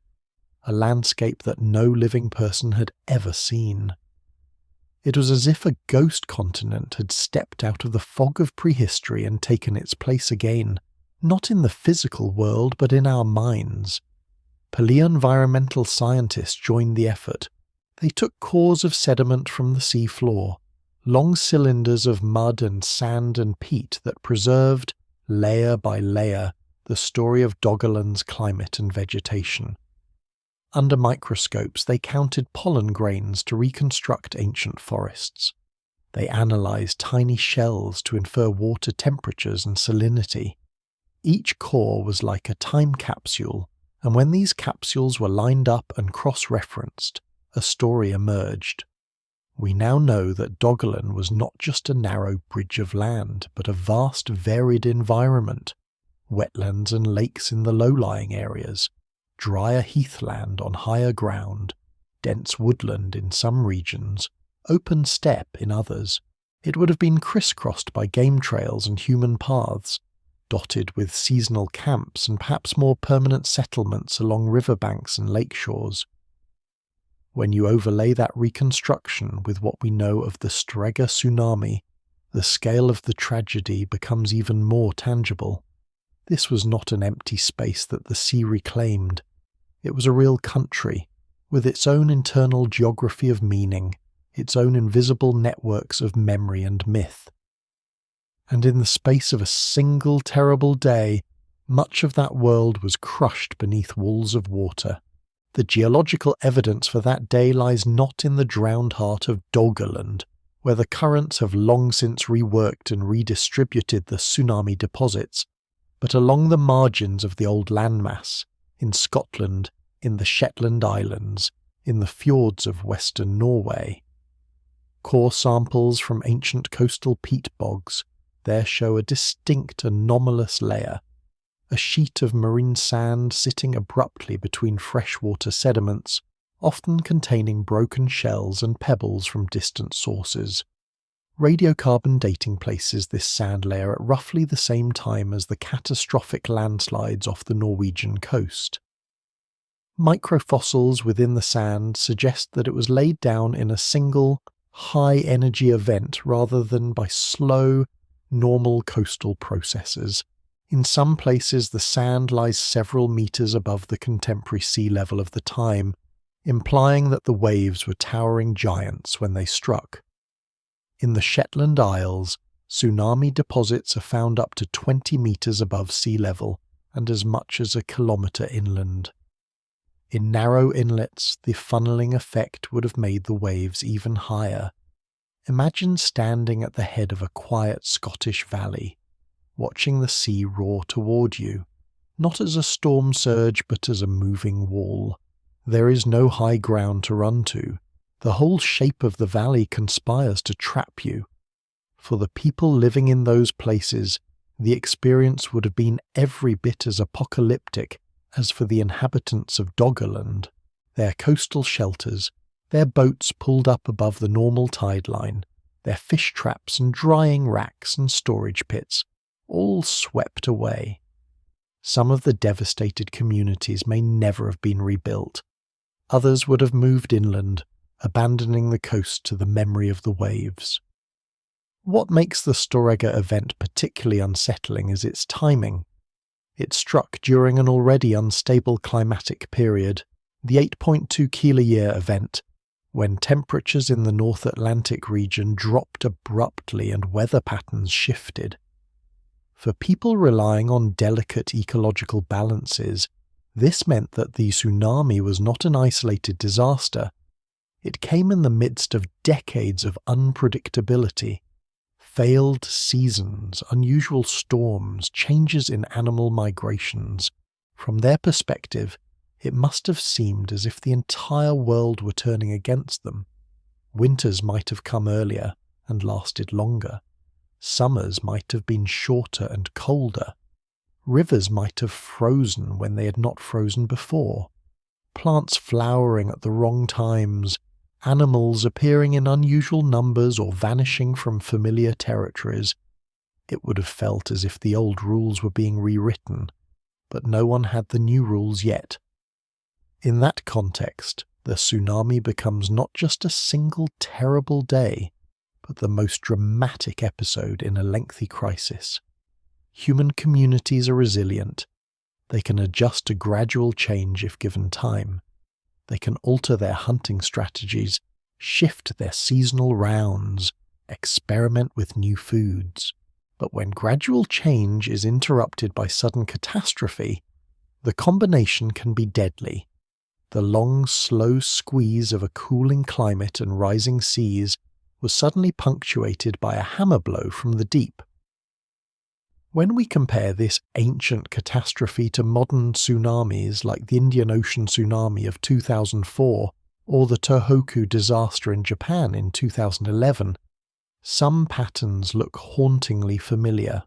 A landscape that no living person had ever seen. It was as if a ghost continent had stepped out of the fog of prehistory and taken its place again, not in the physical world but in our minds. Paleoenvironmental scientists joined the effort. They took cores of sediment from the sea floor, long cylinders of mud and sand and peat that preserved, layer by layer, the story of Doggerland's climate and vegetation. Under microscopes, they counted pollen grains to reconstruct ancient forests. They analysed tiny shells to infer water temperatures and salinity. Each core was like a time capsule, and when these capsules were lined up and cross-referenced, a story emerged. We now know that Doggerland was not just a narrow bridge of land, but a vast varied environment. Wetlands and lakes in the low-lying areas, drier heathland on higher ground, dense woodland in some regions, open steppe in others. It would have been crisscrossed by game trails and human paths, dotted with seasonal camps and perhaps more permanent settlements along riverbanks and lake shores. When you overlay that reconstruction with what we know of the Storegga tsunami, the scale of the tragedy becomes even more tangible. This was not an empty space that the sea reclaimed. It was a real country, with its own internal geography of meaning, its own invisible networks of memory and myth. And in the space of a single terrible day, much of that world was crushed beneath walls of water. The geological evidence for that day lies not in the drowned heart of Doggerland, where the currents have long since reworked and redistributed the tsunami deposits, but along the margins of the old landmass, in Scotland, in the Shetland Islands, in the fjords of western Norway. Core samples from ancient coastal peat bogs there show a distinct anomalous layer, a sheet of marine sand sitting abruptly between freshwater sediments, often containing broken shells and pebbles from distant sources. Radiocarbon dating places this sand layer at roughly the same time as the catastrophic landslides off the Norwegian coast. Microfossils within the sand suggest that it was laid down in a single, high-energy event rather than by slow, normal coastal processes. In some places the sand lies several meters above the contemporary sea level of the time, implying that the waves were towering giants when they struck. In the Shetland Isles, tsunami deposits are found up to 20 meters above sea level and as much as a kilometer inland. In narrow inlets, the funneling effect would have made the waves even higher. Imagine standing at the head of a quiet Scottish valley, watching the sea roar toward you, not as a storm surge but as a moving wall. There is no high ground to run to. The whole shape of the valley conspires to trap you. For the people living in those places, the experience would have been every bit as apocalyptic as for the inhabitants of Doggerland, their coastal shelters, their boats pulled up above the normal tide line, their fish traps and drying racks and storage pits, all swept away. Some of the devastated communities may never have been rebuilt. Others would have moved inland, abandoning the coast to the memory of the waves. What makes the Storegga event particularly unsettling is its timing. It struck during an already unstable climatic period, the 8.2 kilo-year event, when temperatures in the North Atlantic region dropped abruptly and weather patterns shifted. For people relying on delicate ecological balances, this meant that the tsunami was not an isolated disaster. It came in the midst of decades of unpredictability, failed seasons, unusual storms, changes in animal migrations. From their perspective, it must have seemed as if the entire world were turning against them. Winters might have come earlier and lasted longer. Summers might have been shorter and colder. Rivers might have frozen when they had not frozen before. Plants flowering at the wrong times, animals appearing in unusual numbers or vanishing from familiar territories. It would have felt as if the old rules were being rewritten, but no one had the new rules yet. In that context, the tsunami becomes not just a single terrible day, but the most dramatic episode in a lengthy crisis. Human communities are resilient. They can adjust to gradual change if given time. They can alter their hunting strategies, shift their seasonal rounds, experiment with new foods. But when gradual change is interrupted by sudden catastrophe, the combination can be deadly. The long, slow squeeze of a cooling climate and rising seas was suddenly punctuated by a hammer blow from the deep. When we compare this ancient catastrophe to modern tsunamis like the Indian Ocean tsunami of 2004 or the Tohoku disaster in Japan in 2011, some patterns look hauntingly familiar.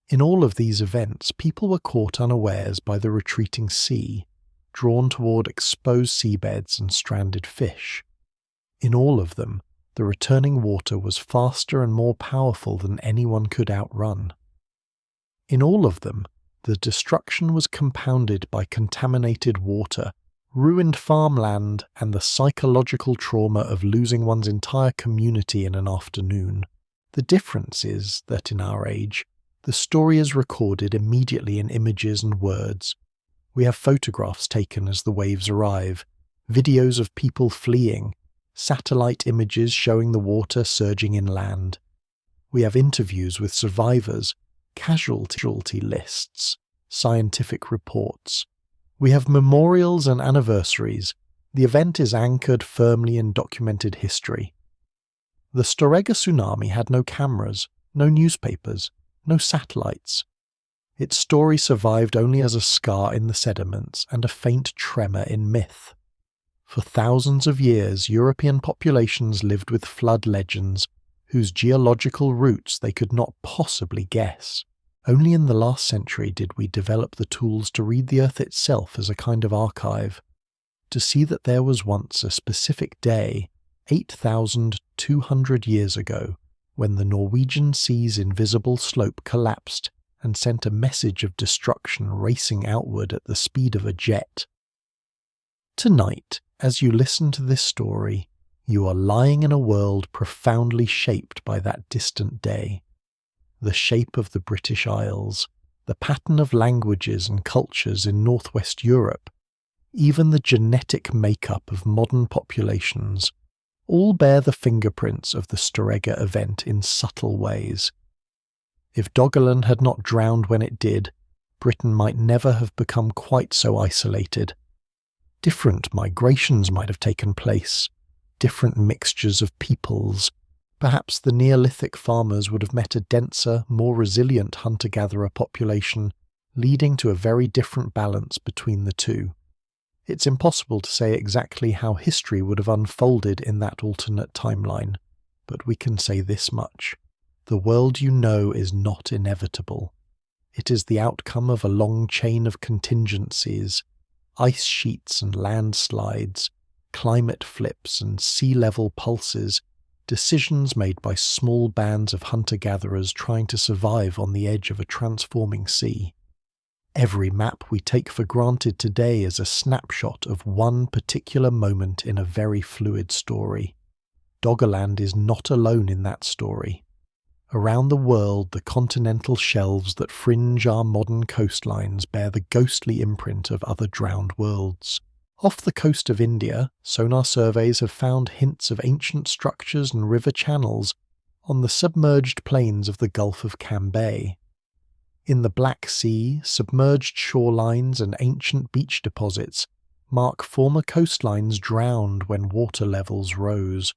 In all of these events, people were caught unawares by the retreating sea, drawn toward exposed seabeds and stranded fish. In all of them, the returning water was faster and more powerful than anyone could outrun. In all of them, the destruction was compounded by contaminated water, ruined farmland, and the psychological trauma of losing one's entire community in an afternoon. The difference is that in our age, the story is recorded immediately in images and words. We have photographs taken as the waves arrive, videos of people fleeing, satellite images showing the water surging inland. We have interviews with survivors, casualty lists, scientific reports. We have memorials and anniversaries. The event is anchored firmly in documented history. The Storegga tsunami had no cameras, no newspapers, no satellites. Its story survived only as a scar in the sediments and a faint tremor in myth. For thousands of years, European populations lived with flood legends, whose geological roots they could not possibly guess. Only in the last century did we develop the tools to read the Earth itself as a kind of archive, to see that there was once a specific day, 8,200 years ago, when the Norwegian Sea's invisible slope collapsed and sent a message of destruction racing outward at the speed of a jet. Tonight, as you listen to this story, you are lying in a world profoundly shaped by that distant day. The shape of the British Isles, the pattern of languages and cultures in northwest Europe, even the genetic makeup of modern populations, all bear the fingerprints of the Storegga event in subtle ways. If Doggerland had not drowned when it did, Britain might never have become quite so isolated. Different migrations might have taken place, different mixtures of peoples. Perhaps the Neolithic farmers would have met a denser, more resilient hunter-gatherer population, leading to a very different balance between the two. It's impossible to say exactly how history would have unfolded in that alternate timeline, but we can say this much. the world you know is not inevitable. It is the outcome of a long chain of contingencies, ice sheets and landslides, climate flips and sea level pulses, decisions made by small bands of hunter-gatherers trying to survive on the edge of a transforming sea. Every map we take for granted today is a snapshot of one particular moment in a very fluid story. Doggerland is not alone in that story. Around the world, the continental shelves that fringe our modern coastlines bear the ghostly imprint of other drowned worlds. Off the coast of India, sonar surveys have found hints of ancient structures and river channels on the submerged plains of the Gulf of Cambay. In the Black Sea, submerged shorelines and ancient beach deposits mark former coastlines drowned when water levels rose.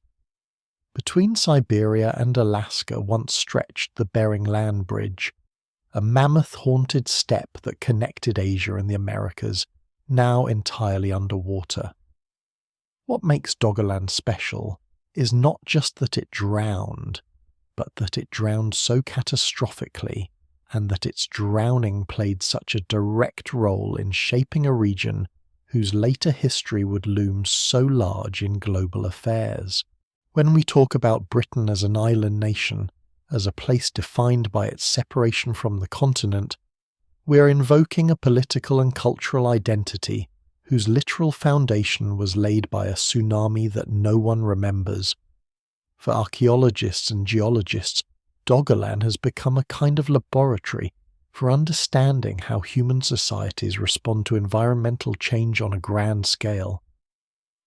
Between Siberia and Alaska once stretched the Bering Land Bridge, a mammoth-haunted steppe that connected Asia and the Americas, now entirely underwater. What makes Doggerland special is not just that it drowned, but that it drowned so catastrophically, and that its drowning played such a direct role in shaping a region whose later history would loom so large in global affairs. When we talk about Britain as an island nation, as a place defined by its separation from the continent, we are invoking a political and cultural identity whose literal foundation was laid by a tsunami that no one remembers. For archaeologists and geologists, Doggerland has become a kind of laboratory for understanding how human societies respond to environmental change on a grand scale.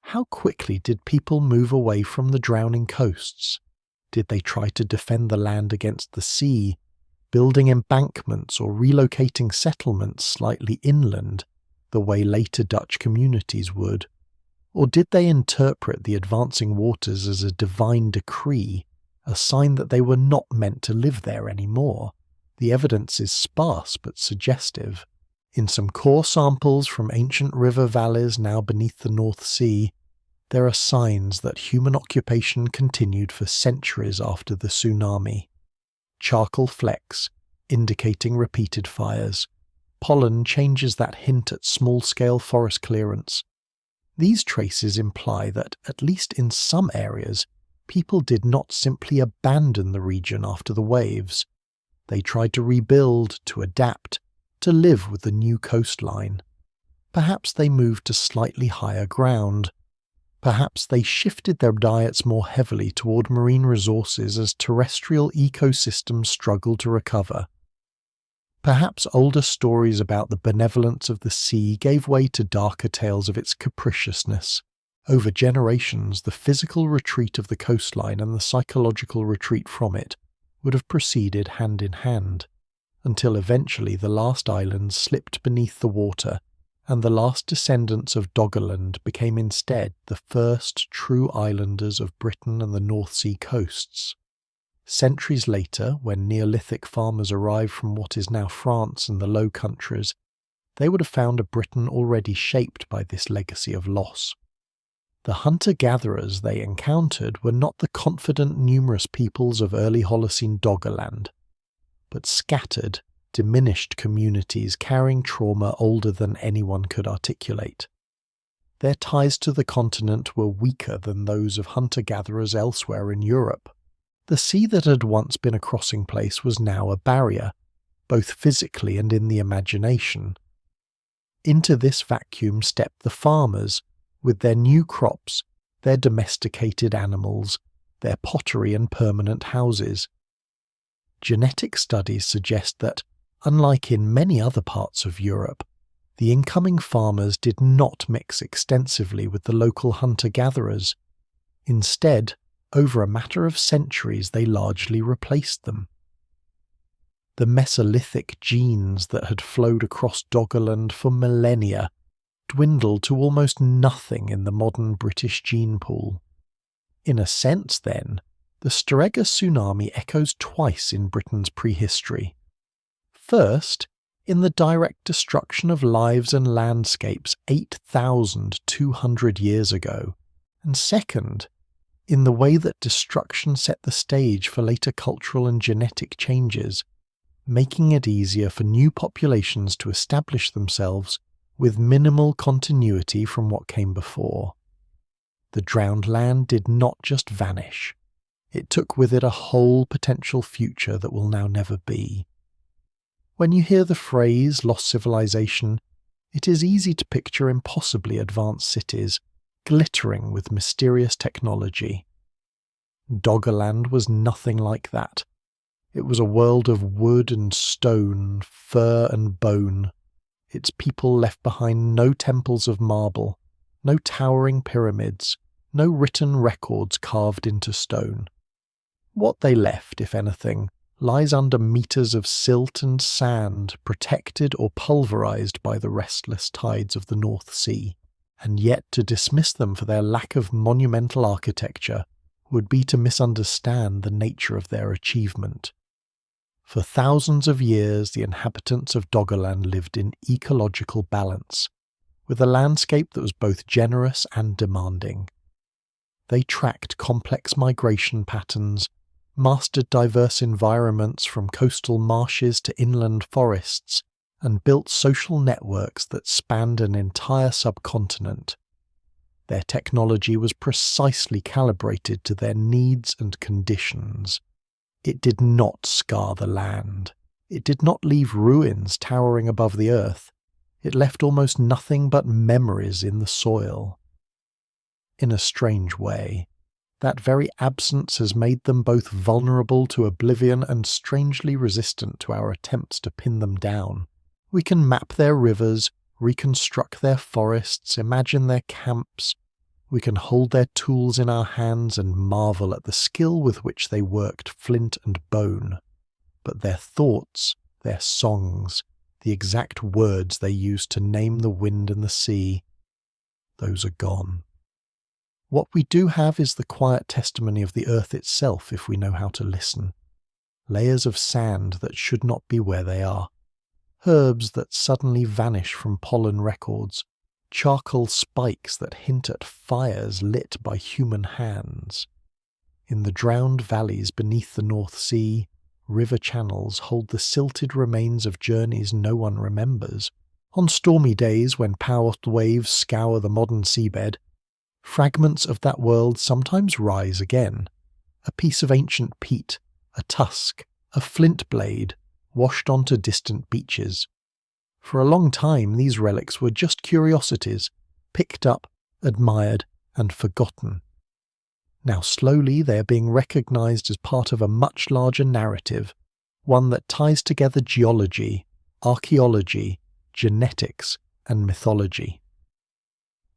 How quickly did people move away from the drowning coasts? Did they try to defend the land against the sea, building embankments or relocating settlements slightly inland, the way later Dutch communities would? Or did they interpret the advancing waters as a divine decree, a sign that they were not meant to live there anymore? The evidence is sparse but suggestive. In some core samples from ancient river valleys now beneath the North Sea, there are signs that human occupation continued for centuries after the tsunami. Charcoal flecks, indicating repeated fires. Pollen changes that hint at small-scale forest clearance. These traces imply that, at least in some areas, people did not simply abandon the region after the waves. They tried to rebuild, to adapt, to live with the new coastline. Perhaps they moved to slightly higher ground. Perhaps they shifted their diets more heavily toward marine resources as terrestrial ecosystems struggled to recover. Perhaps older stories about the benevolence of the sea gave way to darker tales of its capriciousness. Over generations, the physical retreat of the coastline and the psychological retreat from it would have proceeded hand in hand, until eventually the last islands slipped beneath the water, and the last descendants of Doggerland became instead the first true islanders of Britain and the North Sea coasts. Centuries later, when Neolithic farmers arrived from what is now France and the Low Countries, they would have found a Britain already shaped by this legacy of loss. The hunter-gatherers they encountered were not the confident, numerous peoples of early Holocene Doggerland, but scattered, diminished communities carrying trauma older than anyone could articulate. Their ties to the continent were weaker than those of hunter-gatherers elsewhere in Europe. The sea that had once been a crossing place was now a barrier, both physically and in the imagination. Into this vacuum stepped the farmers, with their new crops, their domesticated animals, their pottery and permanent houses. Genetic studies suggest that, unlike in many other parts of Europe, the incoming farmers did not mix extensively with the local hunter-gatherers. Instead, over a matter of centuries, they largely replaced them. The Mesolithic genes that had flowed across Doggerland for millennia dwindled to almost nothing in the modern British gene pool. In a sense, then, the Storegga tsunami echoes twice in Britain's prehistory. First, in the direct destruction of lives and landscapes 8,200 years ago, and second, in the way that destruction set the stage for later cultural and genetic changes, making it easier for new populations to establish themselves with minimal continuity from what came before. The drowned land did not just vanish. It took with it a whole potential future that will now never be. When you hear the phrase lost civilization, it is easy to picture impossibly advanced cities glittering with mysterious technology. Doggerland was nothing like that. It was a world of wood and stone, fur and bone. Its people left behind no temples of marble, no towering pyramids, no written records carved into stone. What they left, if anything, lies under meters of silt and sand, protected or pulverized by the restless tides of the North Sea, and yet to dismiss them for their lack of monumental architecture would be to misunderstand the nature of their achievement. For thousands of years, the inhabitants of Doggerland lived in ecological balance, with a landscape that was both generous and demanding. They tracked complex migration patterns, mastered diverse environments from coastal marshes to inland forests, and built social networks that spanned an entire subcontinent. Their technology was precisely calibrated to their needs and conditions. It did not scar the land. It did not leave ruins towering above the earth. It left almost nothing but memories in the soil. In a strange way, that very absence has made them both vulnerable to oblivion and strangely resistant to our attempts to pin them down. We can map their rivers, reconstruct their forests, imagine their camps. We can hold their tools in our hands and marvel at the skill with which they worked flint and bone. But their thoughts, their songs, the exact words they used to name the wind and the sea, those are gone. What we do have is the quiet testimony of the earth itself if we know how to listen. Layers of sand that should not be where they are. Herbs that suddenly vanish from pollen records. Charcoal spikes that hint at fires lit by human hands. In the drowned valleys beneath the North Sea, river channels hold the silted remains of journeys no one remembers. On stormy days when powerful waves scour the modern seabed, fragments of that world sometimes rise again. A piece of ancient peat, a tusk, a flint blade, washed onto distant beaches. For a long time these relics were just curiosities, picked up, admired, and forgotten. Now slowly they are being recognized as part of a much larger narrative, one that ties together geology, archaeology, genetics, and mythology.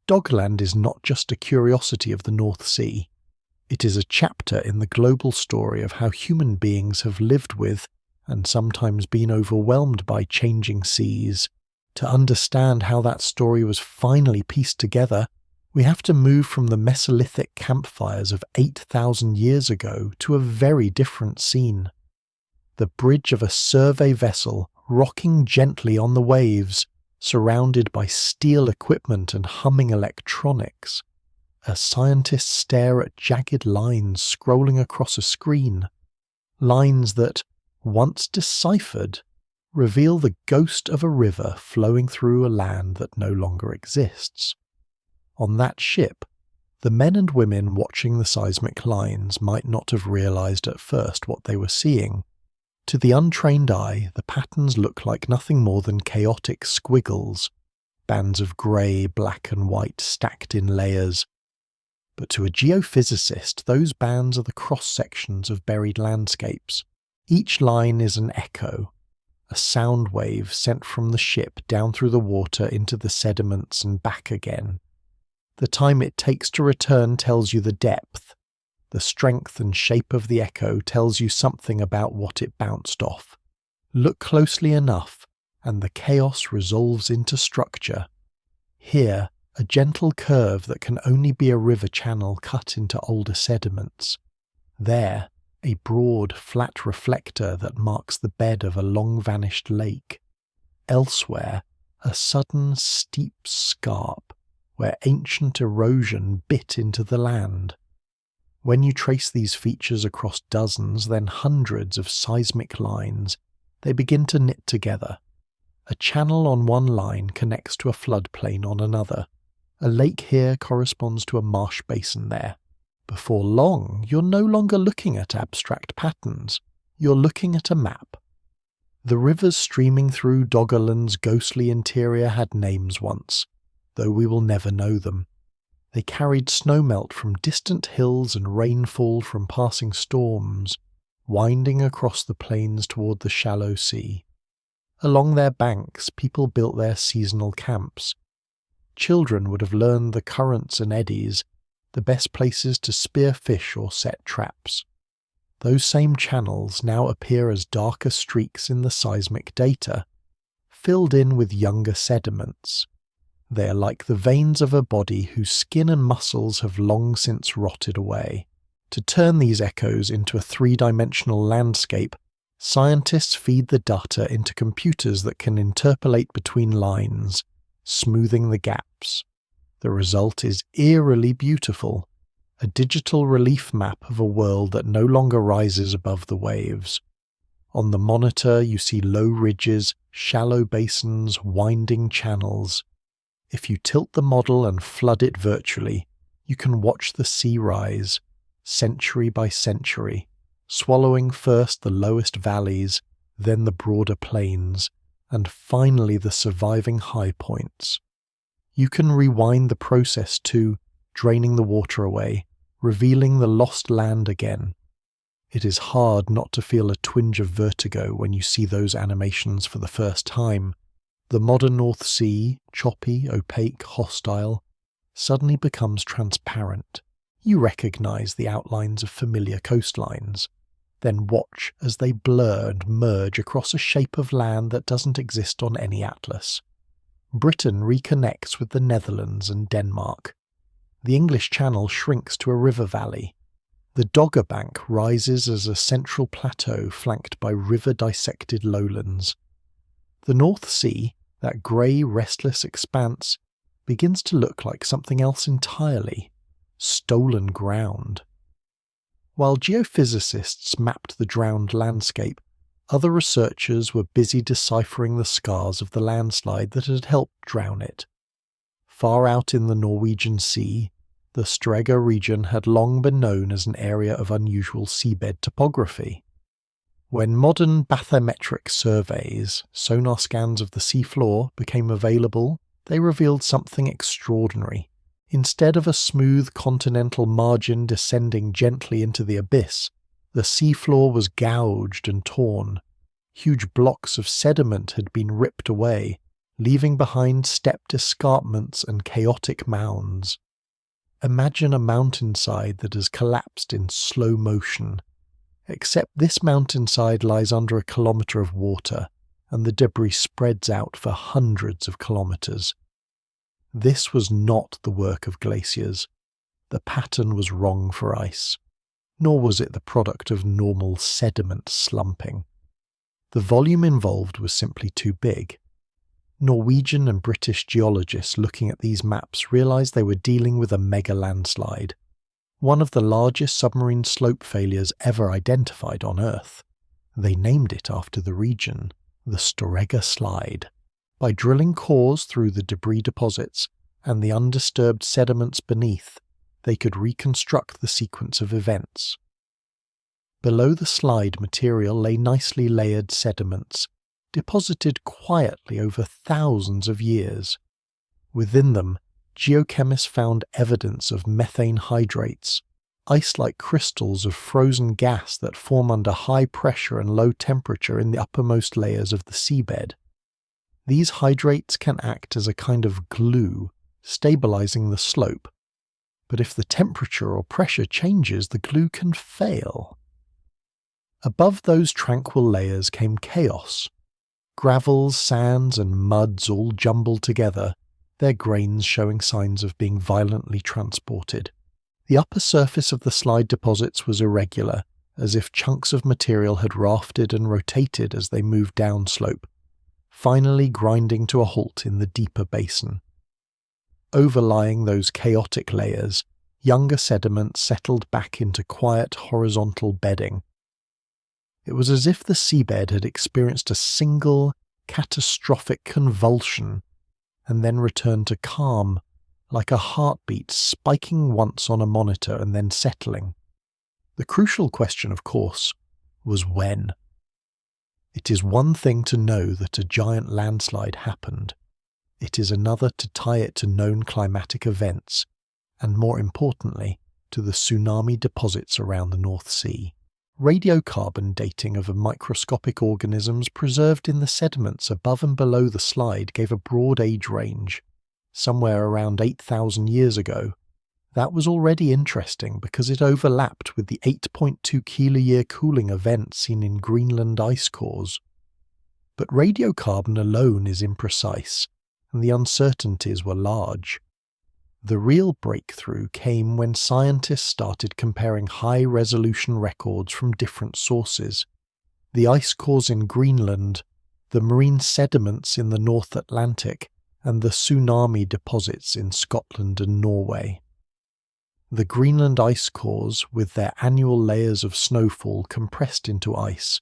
Doggerland is not just a curiosity of the North Sea. It is a chapter in the global story of how human beings have lived with and sometimes been overwhelmed by changing seas. To understand how that story was finally pieced together, we have to move from the Mesolithic campfires of 8,000 years ago to a very different scene. The bridge of a survey vessel rocking gently on the waves, surrounded by steel equipment and humming electronics. As scientists stare at jagged lines scrolling across a screen. Lines that, once deciphered, reveal the ghost of a river flowing through a land that no longer exists. On that ship, the men and women watching the seismic lines might not have realized at first what they were seeing. To the untrained eye, the patterns look like nothing more than chaotic squiggles, bands of grey, black and white stacked in layers. But to a geophysicist, those bands are the cross-sections of buried landscapes. Each line is an echo, a sound wave sent from the ship down through the water into the sediments and back again. The time it takes to return tells you the depth. The strength and shape of the echo tells you something about what it bounced off. Look closely enough, and the chaos resolves into structure. Here, a gentle curve that can only be a river channel cut into older sediments. There, a broad, flat reflector that marks the bed of a long-vanished lake. Elsewhere, a sudden, steep scarp where ancient erosion bit into the land. When you trace these features across dozens, then hundreds of seismic lines, they begin to knit together. A channel on one line connects to a floodplain on another. A lake here corresponds to a marsh basin there. Before long, you're no longer looking at abstract patterns. You're looking at a map. The rivers streaming through Doggerland's ghostly interior had names once, though we will never know them. They carried snowmelt from distant hills and rainfall from passing storms, winding across the plains toward the shallow sea. Along their banks, people built their seasonal camps. Children would have learned the currents and eddies, the best places to spear fish or set traps. Those same channels now appear as darker streaks in the seismic data, filled in with younger sediments. They are like the veins of a body whose skin and muscles have long since rotted away. To turn these echoes into a three-dimensional landscape, scientists feed the data into computers that can interpolate between lines, smoothing the gaps. The result is eerily beautiful, a digital relief map of a world that no longer rises above the waves. On the monitor you see low ridges, shallow basins, winding channels. If you tilt the model and flood it virtually, you can watch the sea rise, century by century, swallowing first the lowest valleys, then the broader plains, and finally the surviving high points. You can rewind the process too, draining the water away, revealing the lost land again. It is hard not to feel a twinge of vertigo when you see those animations for the first time. The modern North Sea, choppy, opaque, hostile, suddenly becomes transparent. You recognize the outlines of familiar coastlines, then watch as they blur and merge across a shape of land that doesn't exist on any atlas. Britain reconnects with the Netherlands and Denmark. The English Channel shrinks to a river valley. The Dogger Bank rises as a central plateau flanked by river-dissected lowlands. The North Sea, that grey, restless expanse, begins to look like something else entirely. Stolen ground. While geophysicists mapped the drowned landscape, other researchers were busy deciphering the scars of the landslide that had helped drown it. Far out in the Norwegian Sea, the Storegga region had long been known as an area of unusual seabed topography. When modern bathymetric surveys, sonar scans of the seafloor, became available, they revealed something extraordinary. Instead of a smooth continental margin descending gently into the abyss, the seafloor was gouged and torn. Huge blocks of sediment had been ripped away, leaving behind stepped escarpments and chaotic mounds. Imagine a mountainside that has collapsed in slow motion. Except this mountainside lies under a kilometre of water, and the debris spreads out for hundreds of kilometres. This was not the work of glaciers. The pattern was wrong for ice, nor was it the product of normal sediment slumping. The volume involved was simply too big. Norwegian and British geologists looking at these maps realised they were dealing with a mega landslide, one of the largest submarine slope failures ever identified on Earth. They named it after the region, the Storegga Slide. By drilling cores through the debris deposits and the undisturbed sediments beneath, they could reconstruct the sequence of events. Below the slide material lay nicely layered sediments, deposited quietly over thousands of years. Within them, geochemists found evidence of methane hydrates, ice-like crystals of frozen gas that form under high pressure and low temperature in the uppermost layers of the seabed. These hydrates can act as a kind of glue, stabilizing the slope. But if the temperature or pressure changes, the glue can fail. Above those tranquil layers came chaos. Gravels, sands, and muds all jumbled together, their grains showing signs of being violently transported. The upper surface of the slide deposits was irregular, as if chunks of material had rafted and rotated as they moved downslope, finally grinding to a halt in the deeper basin. Overlying those chaotic layers, younger sediment settled back into quiet horizontal bedding. It was as if the seabed had experienced a single, catastrophic convulsion and then returned to calm, like a heartbeat spiking once on a monitor and then settling. The crucial question, of course, was when. It is one thing to know that a giant landslide happened. It is another to tie it to known climatic events, and more importantly, to the tsunami deposits around the North Sea. Radiocarbon dating of microscopic organisms preserved in the sediments above and below the slide gave a broad age range, somewhere around 8,000 years ago. That was already interesting because it overlapped with the 8.2 kiloyear cooling event seen in Greenland ice cores. But radiocarbon alone is imprecise, and the uncertainties were large. The real breakthrough came when scientists started comparing high-resolution records from different sources. The ice cores in Greenland, the marine sediments in the North Atlantic, and the tsunami deposits in Scotland and Norway. The Greenland ice cores, with their annual layers of snowfall compressed into ice,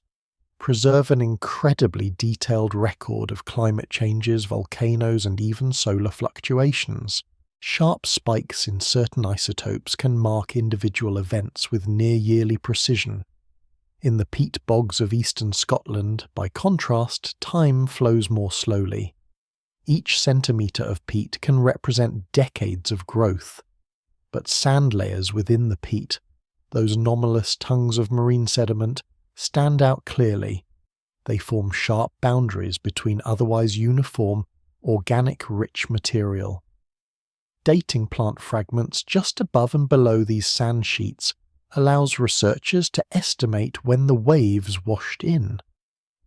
preserve an incredibly detailed record of climate changes, volcanoes, and even solar fluctuations. Sharp spikes in certain isotopes can mark individual events with near-yearly precision. In the peat bogs of eastern Scotland, by contrast, time flows more slowly. Each centimetre of peat can represent decades of growth. But sand layers within the peat, those anomalous tongues of marine sediment, stand out clearly. They form sharp boundaries between otherwise uniform, organic-rich material. Dating plant fragments just above and below these sand sheets allows researchers to estimate when the waves washed in.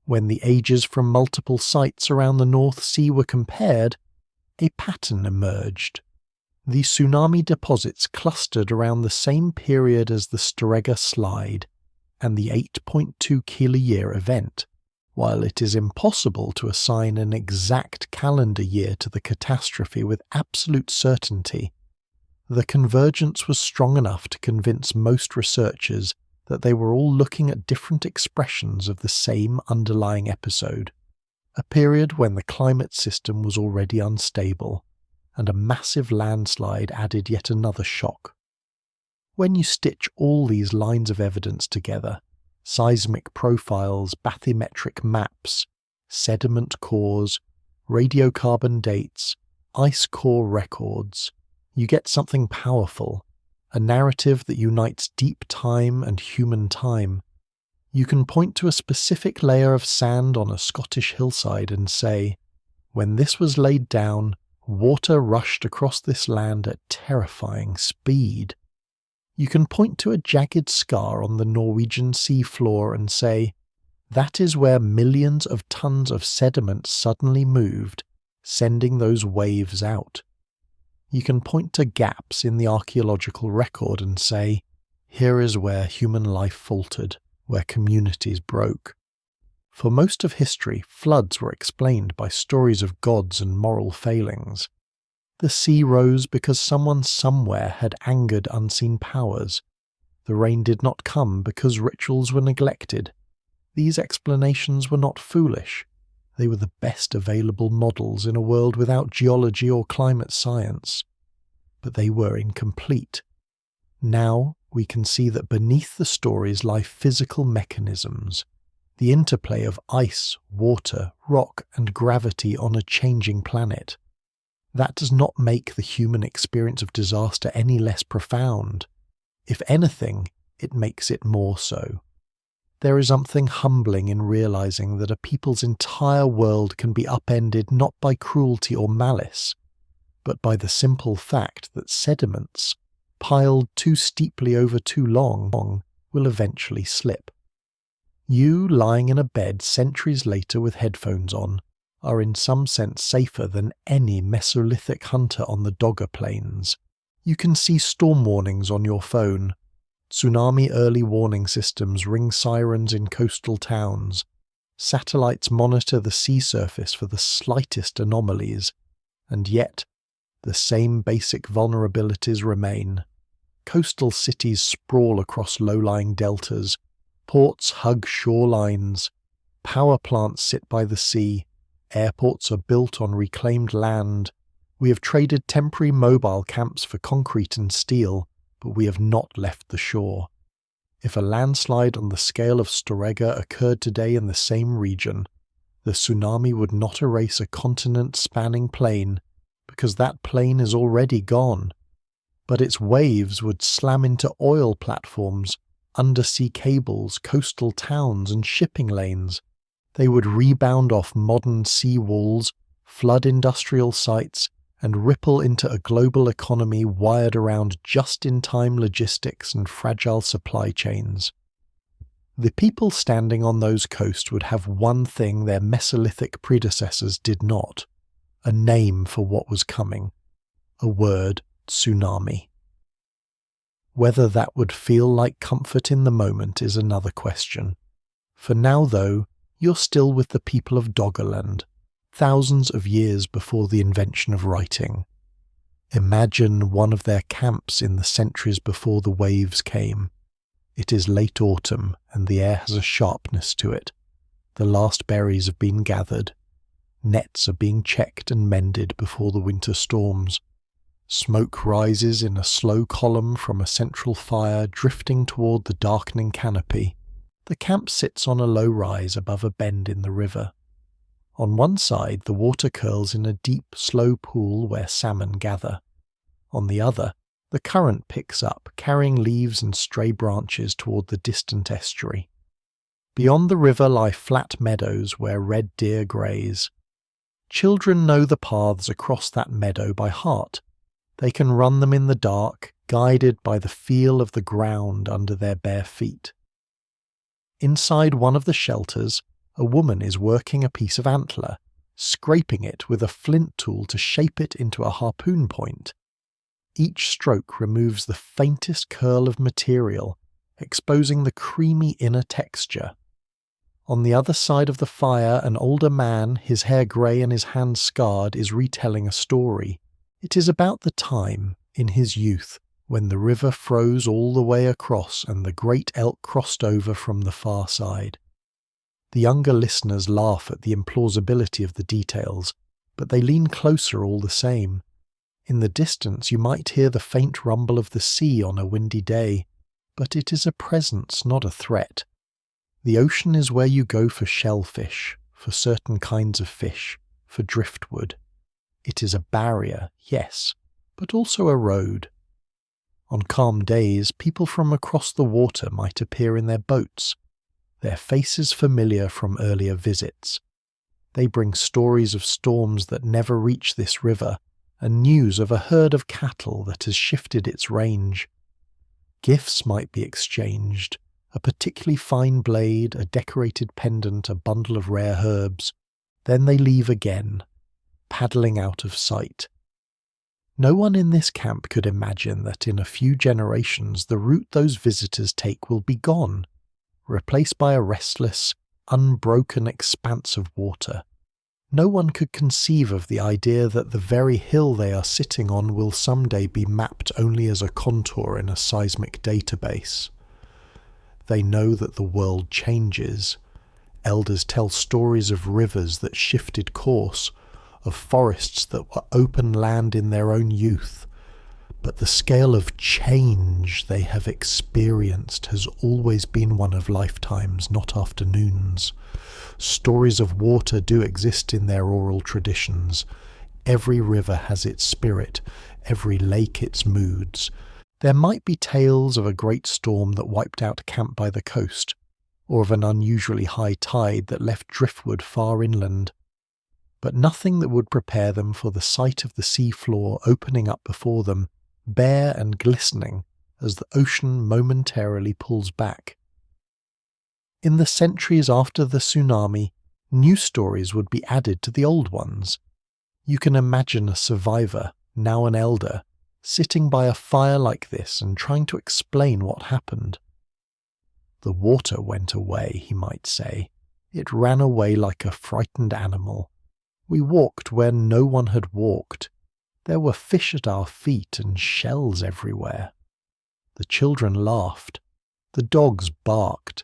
When the ages from multiple sites around the North Sea were compared, a pattern emerged. The tsunami deposits clustered around the same period as the Storegga slide and the 8.2 kiloyear event. While it is impossible to assign an exact calendar year to the catastrophe with absolute certainty, the convergence was strong enough to convince most researchers that they were all looking at different expressions of the same underlying episode, a period when the climate system was already unstable, and a massive landslide added yet another shock. When you stitch all these lines of evidence together, seismic profiles, bathymetric maps, sediment cores, radiocarbon dates, ice core records, you get something powerful, a narrative that unites deep time and human time. You can point to a specific layer of sand on a Scottish hillside and say, when this was laid down, water rushed across this land at terrifying speed. You can point to a jagged scar on the Norwegian Sea floor and say, that is where millions of tons of sediment suddenly moved, sending those waves out. You can point to gaps in the archaeological record and say, here is where human life faltered, where communities broke. For most of history, floods were explained by stories of gods and moral failings. The sea rose because someone somewhere had angered unseen powers. The rain did not come because rituals were neglected. These explanations were not foolish. They were the best available models in a world without geology or climate science. But they were incomplete. Now we can see that beneath the stories lie physical mechanisms, the interplay of ice, water, rock, and gravity on a changing planet. That does not make the human experience of disaster any less profound. If anything, it makes it more so. There is something humbling in realizing that a people's entire world can be upended not by cruelty or malice, but by the simple fact that sediments, piled too steeply over too long, will eventually slip. You, lying in a bed centuries later with headphones on, are in some sense safer than any Mesolithic hunter on the Dogger plains. You can see storm warnings on your phone. Tsunami early warning systems ring sirens in coastal towns. Satellites monitor the sea surface for the slightest anomalies. And yet, the same basic vulnerabilities remain. Coastal cities sprawl across low-lying deltas, ports hug shorelines, power plants sit by the sea, airports are built on reclaimed land. We have traded temporary mobile camps for concrete and steel, but we have not left the shore. If a landslide on the scale of Storegga occurred today in the same region, the tsunami would not erase a continent-spanning plain, because that plain is already gone. But its waves would slam into oil platforms, undersea cables, coastal towns and shipping lanes. They would rebound off modern sea walls, flood industrial sites, and ripple into a global economy wired around just-in-time logistics and fragile supply chains. The people standing on those coasts would have one thing their Mesolithic predecessors did not: a name for what was coming. A word: tsunami. Whether that would feel like comfort in the moment is another question. For now, though, you're still with the people of Doggerland, thousands of years before the invention of writing. Imagine one of their camps in the centuries before the waves came. It is late autumn, and the air has a sharpness to it. The last berries have been gathered. Nets are being checked and mended before the winter storms. Smoke rises in a slow column from a central fire drifting toward the darkening canopy. The camp sits on a low rise above a bend in the river. On one side, the water curls in a deep, slow pool where salmon gather. On the other, the current picks up, carrying leaves and stray branches toward the distant estuary. Beyond the river lie flat meadows where red deer graze. Children know the paths across that meadow by heart. They can run them in the dark, guided by the feel of the ground under their bare feet. Inside one of the shelters, a woman is working a piece of antler, scraping it with a flint tool to shape it into a harpoon point. Each stroke removes the faintest curl of material, exposing the creamy inner texture. On the other side of the fire, an older man, his hair grey and his hands scarred, is retelling a story. It is about the time, in his youth, when the river froze all the way across and the great elk crossed over from the far side. The younger listeners laugh at the implausibility of the details, but they lean closer all the same. In the distance you might hear the faint rumble of the sea on a windy day, but it is a presence, not a threat. The ocean is where you go for shellfish, for certain kinds of fish, for driftwood. It is a barrier, yes, but also a road. On calm days, people from across the water might appear in their boats, their faces familiar from earlier visits. They bring stories of storms that never reach this river, and news of a herd of cattle that has shifted its range. Gifts might be exchanged, a particularly fine blade, a decorated pendant, a bundle of rare herbs. Then they leave again, paddling out of sight. No one in this camp could imagine that in a few generations the route those visitors take will be gone, replaced by a restless, unbroken expanse of water. No one could conceive of the idea that the very hill they are sitting on will someday be mapped only as a contour in a seismic database. They know that the world changes. Elders tell stories of rivers that shifted course, of forests that were open land in their own youth. But the scale of change they have experienced has always been one of lifetimes, not afternoons. Stories of water do exist in their oral traditions. Every river has its spirit, every lake its moods. There might be tales of a great storm that wiped out a camp by the coast, or of an unusually high tide that left driftwood far inland, but nothing that would prepare them for the sight of the sea floor opening up before them, bare and glistening as the ocean momentarily pulls back. In the centuries after the tsunami, new stories would be added to the old ones. You can imagine a survivor, now an elder, sitting by a fire like this and trying to explain what happened. The water went away, he might say. It ran away like a frightened animal. We walked where no one had walked. There were fish at our feet and shells everywhere. The children laughed. The dogs barked.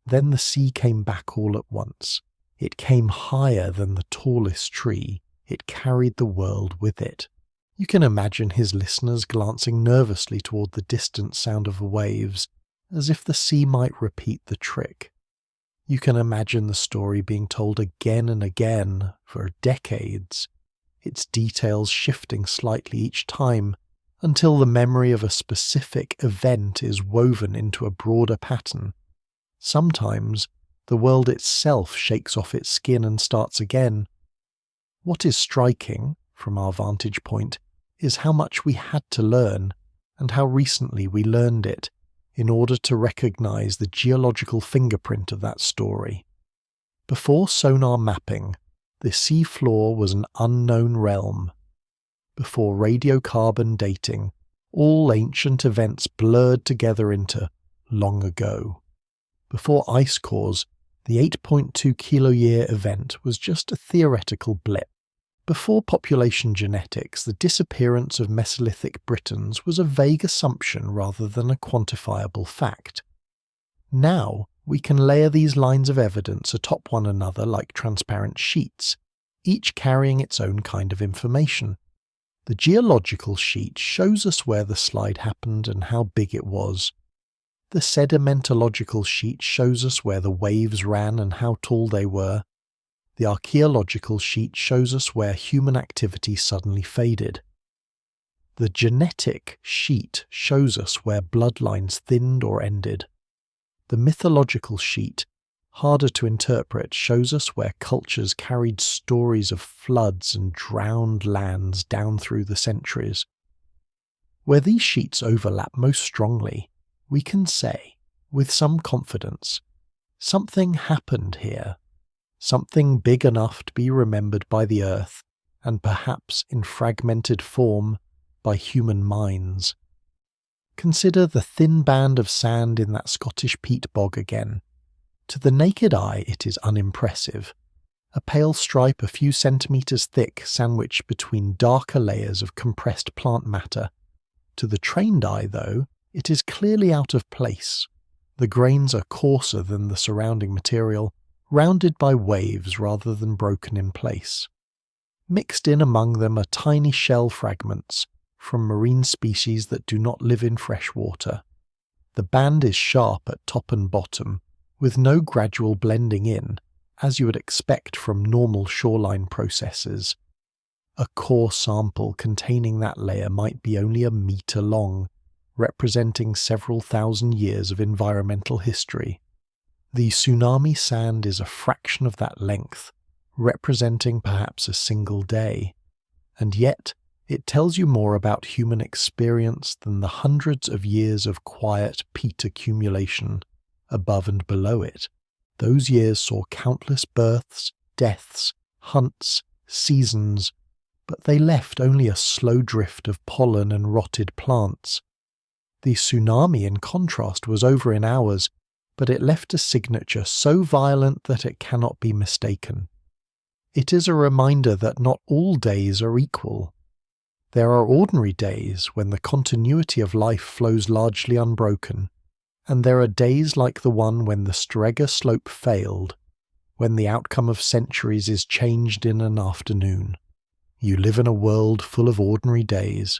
Then the sea came back all at once. It came higher than the tallest tree. It carried the world with it. You can imagine his listeners glancing nervously toward the distant sound of the waves, as if the sea might repeat the trick. You can imagine the story being told again and again for decades, its details shifting slightly each time, until the memory of a specific event is woven into a broader pattern. Sometimes the world itself shakes off its skin and starts again. What is striking, from our vantage point, is how much we had to learn, and how recently we learned it, in order to recognize the geological fingerprint of that story. Before sonar mapping, the sea floor was an unknown realm. Before radiocarbon dating, all ancient events blurred together into long ago. Before ice cores, the 8.2 kiloyear event was just a theoretical blip. Before population genetics, the disappearance of Mesolithic Britons was a vague assumption rather than a quantifiable fact. Now, we can layer these lines of evidence atop one another like transparent sheets, each carrying its own kind of information. The geological sheet shows us where the slide happened and how big it was. The sedimentological sheet shows us where the waves ran and how tall they were. The archaeological sheet shows us where human activity suddenly faded. The genetic sheet shows us where bloodlines thinned or ended. The mythological sheet, harder to interpret, shows us where cultures carried stories of floods and drowned lands down through the centuries. Where these sheets overlap most strongly, we can say, with some confidence, something happened here. Something big enough to be remembered by the earth, and perhaps in fragmented form by human minds. Consider the thin band of sand in that Scottish peat bog again. To the naked eye it is unimpressive, a pale stripe a few centimetres thick sandwiched between darker layers of compressed plant matter. To the trained eye, though, it is clearly out of place. The grains are coarser than the surrounding material, rounded by waves rather than broken in place. Mixed in among them are tiny shell fragments from marine species that do not live in fresh water. The band is sharp at top and bottom, with no gradual blending in, as you would expect from normal shoreline processes. A core sample containing that layer might be only a metre long, representing several thousand years of environmental history. The tsunami sand is a fraction of that length, representing perhaps a single day, and yet it tells you more about human experience than the hundreds of years of quiet peat accumulation above and below it. Those years saw countless births, deaths, hunts, seasons, but they left only a slow drift of pollen and rotted plants. The tsunami, in contrast, was over in hours, but it left a signature so violent that it cannot be mistaken. It is a reminder that not all days are equal. There are ordinary days when the continuity of life flows largely unbroken, and there are days like the one when the Storegga slope failed, when the outcome of centuries is changed in an afternoon. You live in a world full of ordinary days.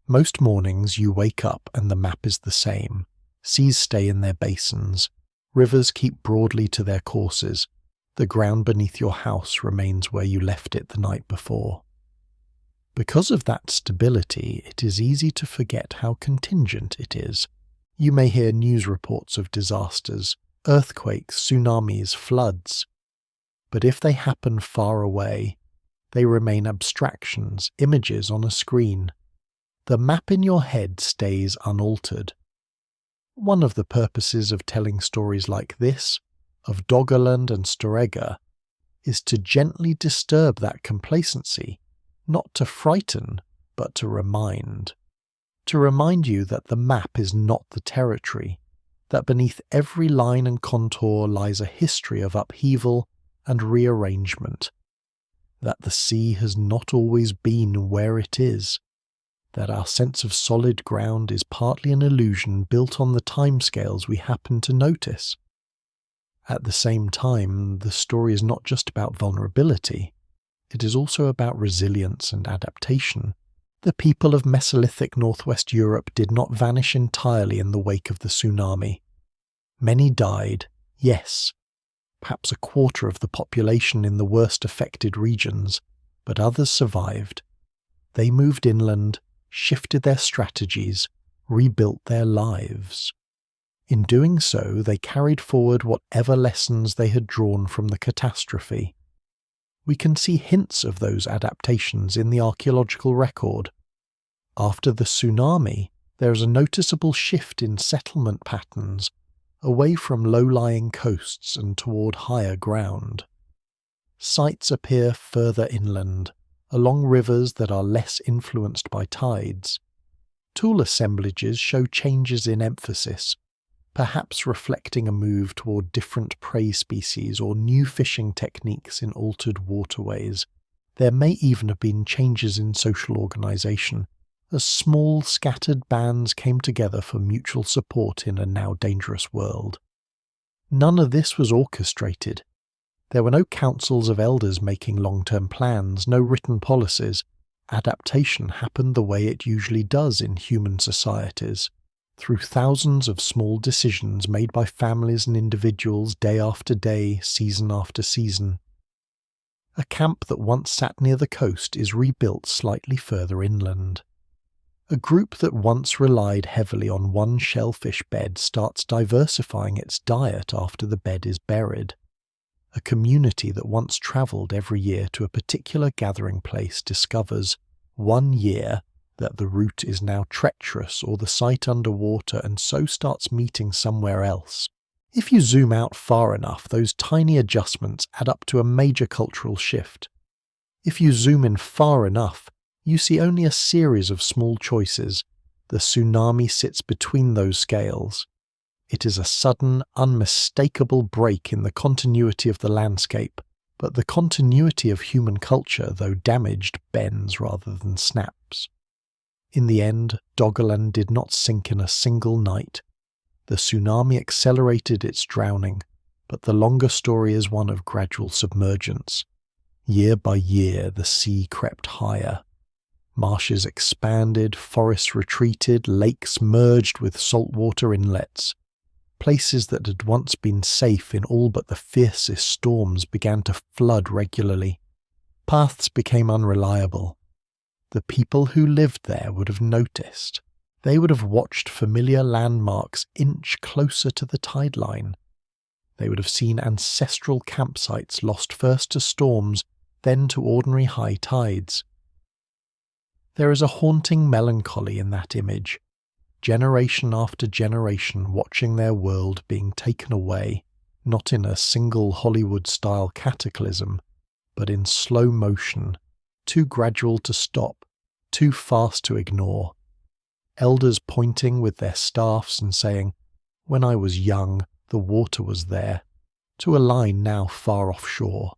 Most mornings you wake up and the map is the same. Seas stay in their basins. Rivers keep broadly to their courses. The ground beneath your house remains where you left it the night before. Because of that stability, it is easy to forget how contingent it is. You may hear news reports of disasters, earthquakes, tsunamis, floods. But if they happen far away, they remain abstractions, images on a screen. The map in your head stays unaltered. One of the purposes of telling stories like this, of Doggerland and Storegga, is to gently disturb that complacency, not to frighten, but to remind. To remind you that the map is not the territory, that beneath every line and contour lies a history of upheaval and rearrangement, that the sea has not always been where it is, that our sense of solid ground is partly an illusion built on the timescales we happen to notice. At the same time, the story is not just about vulnerability, it is also about resilience and adaptation. The people of Mesolithic Northwest Europe did not vanish entirely in the wake of the tsunami. Many died, yes, perhaps a quarter of the population in the worst affected regions, but others survived. They moved inland, shifted their strategies, rebuilt their lives. In doing so, they carried forward whatever lessons they had drawn from the catastrophe. We can see hints of those adaptations in the archaeological record. After the tsunami, there is a noticeable shift in settlement patterns, away from low-lying coasts and toward higher ground. Sites appear further inland, along rivers that are less influenced by tides. Tool assemblages show changes in emphasis, perhaps reflecting a move toward different prey species or new fishing techniques in altered waterways. There may even have been changes in social organization, as small scattered bands came together for mutual support in a now dangerous world. None of this was orchestrated. There were no councils of elders making long-term plans, no written policies. Adaptation happened the way it usually does in human societies, through thousands of small decisions made by families and individuals day after day, season after season. A camp that once sat near the coast is rebuilt slightly further inland. A group that once relied heavily on one shellfish bed starts diversifying its diet after the bed is buried. A community that once travelled every year to a particular gathering place discovers, one year, that the route is now treacherous or the site underwater, and so starts meeting somewhere else. If you zoom out far enough, those tiny adjustments add up to a major cultural shift. If you zoom in far enough, you see only a series of small choices. The tsunami sits between those scales. It is a sudden, unmistakable break in the continuity of the landscape, but the continuity of human culture, though damaged, bends rather than snaps. In the end, Doggerland did not sink in a single night. The tsunami accelerated its drowning, but the longer story is one of gradual submergence. Year by year, the sea crept higher. Marshes expanded, forests retreated, lakes merged with saltwater inlets. Places that had once been safe in all but the fiercest storms began to flood regularly. Paths became unreliable. The people who lived there would have noticed. They would have watched familiar landmarks inch closer to the tide line. They would have seen ancestral campsites lost first to storms, then to ordinary high tides. There is a haunting melancholy in that image, generation after generation watching their world being taken away, not in a single Hollywood-style cataclysm, but in slow motion, too gradual to stop, too fast to ignore. Elders pointing with their staffs and saying, "When I was young, the water was there," to a line now far offshore.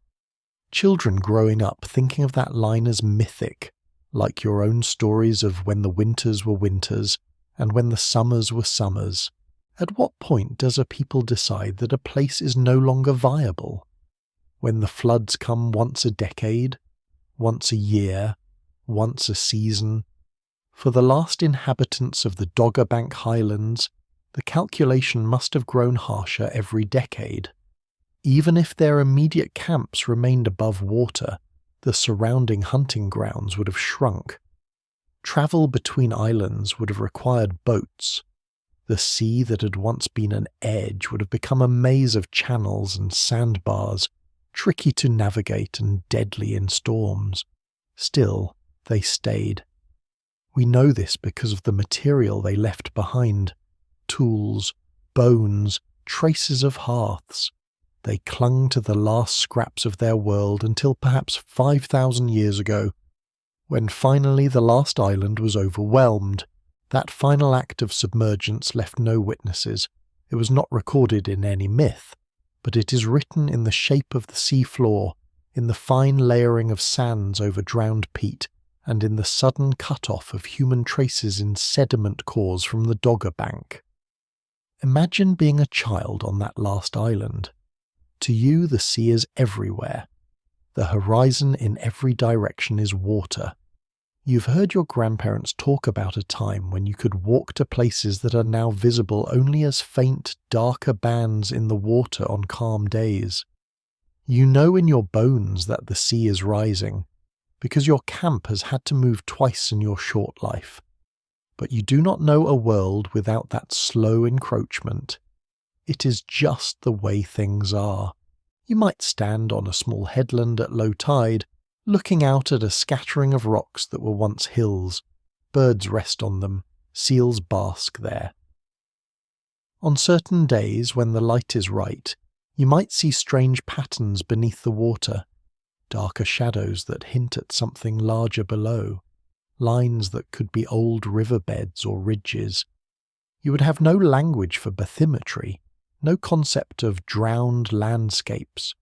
Children growing up thinking of that line as mythic, like your own stories of when the winters were winters and when the summers were summers. At what point does a people decide that a place is no longer viable? When the floods come once a decade, once a year, once a season? For the last inhabitants of the Doggerbank Highlands, the calculation must have grown harsher every decade. Even if their immediate camps remained above water, the surrounding hunting grounds would have shrunk. Travel between islands would have required boats. The sea that had once been an edge would have become a maze of channels and sandbars, tricky to navigate and deadly in storms. Still, they stayed. We know this because of the material they left behind: tools, bones, traces of hearths. They clung to the last scraps of their world until perhaps 5,000 years ago, when finally the last island was overwhelmed. That final act of submergence left no witnesses. It was not recorded in any myth, but it is written in the shape of the sea floor, in the fine layering of sands over drowned peat, and in the sudden cut-off of human traces in sediment cores from the Dogger Bank. Imagine being a child on that last island. To you, the sea is everywhere. The horizon in every direction is water. You've heard your grandparents talk about a time when you could walk to places that are now visible only as faint, darker bands in the water on calm days. You know in your bones that the sea is rising, because your camp has had to move twice in your short life. But you do not know a world without that slow encroachment. It is just the way things are. You might stand on a small headland at low tide, looking out at a scattering of rocks that were once hills. Birds rest on them, seals bask there. On certain days, when the light is right, you might see strange patterns beneath the water, darker shadows that hint at something larger below, lines that could be old riverbeds or ridges. You would have no language for bathymetry, no concept of drowned landscapes.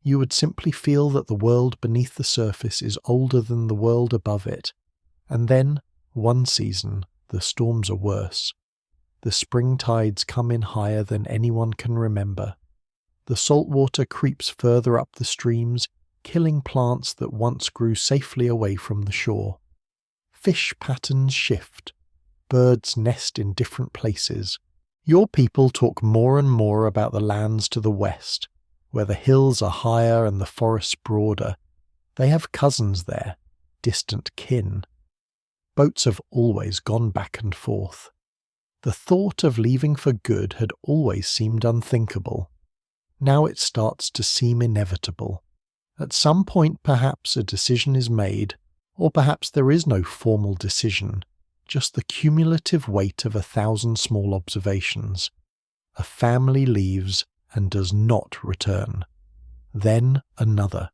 You would simply feel that the world beneath the surface is older than the world above it. And then, one season, the storms are worse. The spring tides come in higher than anyone can remember. The salt water creeps further up the streams, killing plants that once grew safely away from the shore. Fish patterns shift. Birds nest in different places. Your people talk more and more about the lands to the west, where the hills are higher and the forests broader. They have cousins there, distant kin. Boats have always gone back and forth. The thought of leaving for good had always seemed unthinkable. Now it starts to seem inevitable. At some point perhaps a decision is made, or perhaps there is no formal decision, just the cumulative weight of 1,000 small observations. A family leaves and does not return. Then another.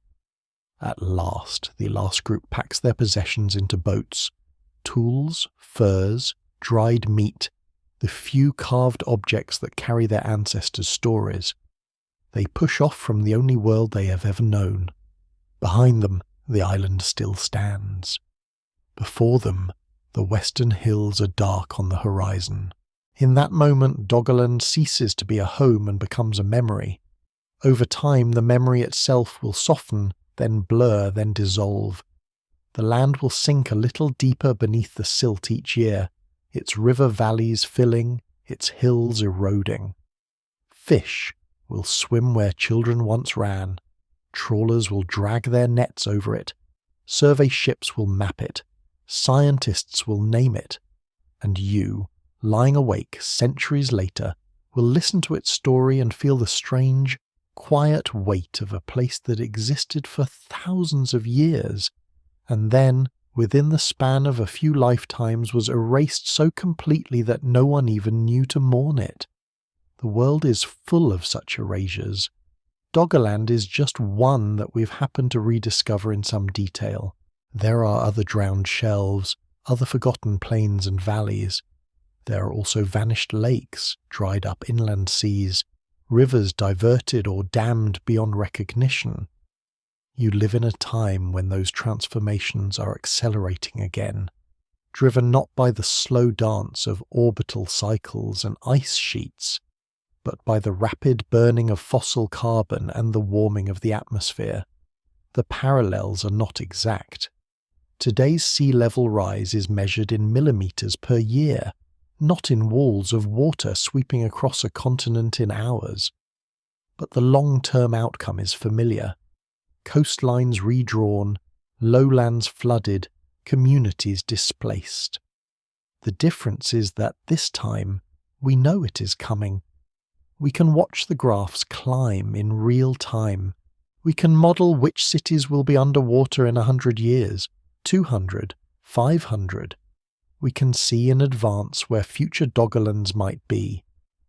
At last, the last group packs their possessions into boats. Tools, furs, dried meat, the few carved objects that carry their ancestors' stories. They push off from the only world they have ever known. Behind them, the island still stands. Before them, the western hills are dark on the horizon. In that moment, Doggerland ceases to be a home and becomes a memory. Over time, the memory itself will soften, then blur, then dissolve. The land will sink a little deeper beneath the silt each year, its river valleys filling, its hills eroding. Fish will swim where children once ran. Trawlers will drag their nets over it. Survey ships will map it. Scientists will name it. And you, lying awake centuries later, will listen to its story and feel the strange, quiet weight of a place that existed for thousands of years, and then, within the span of a few lifetimes, was erased so completely that no one even knew to mourn it. The world is full of such erasures. Doggerland is just one that we've happened to rediscover in some detail. There are other drowned shelves, other forgotten plains and valleys. There are also vanished lakes, dried up inland seas, rivers diverted or dammed beyond recognition. You live in a time when those transformations are accelerating again, driven not by the slow dance of orbital cycles and ice sheets, but by the rapid burning of fossil carbon and the warming of the atmosphere. The parallels are not exact. Today's sea level rise is measured in millimeters per year, not in walls of water sweeping across a continent in hours. But the long-term outcome is familiar. Coastlines redrawn, lowlands flooded, communities displaced. The difference is that this time we know it is coming. We can watch the graphs climb in real time. We can model which cities will be underwater in 100 years, 200, 500. We can see in advance where future Doggerlands might be,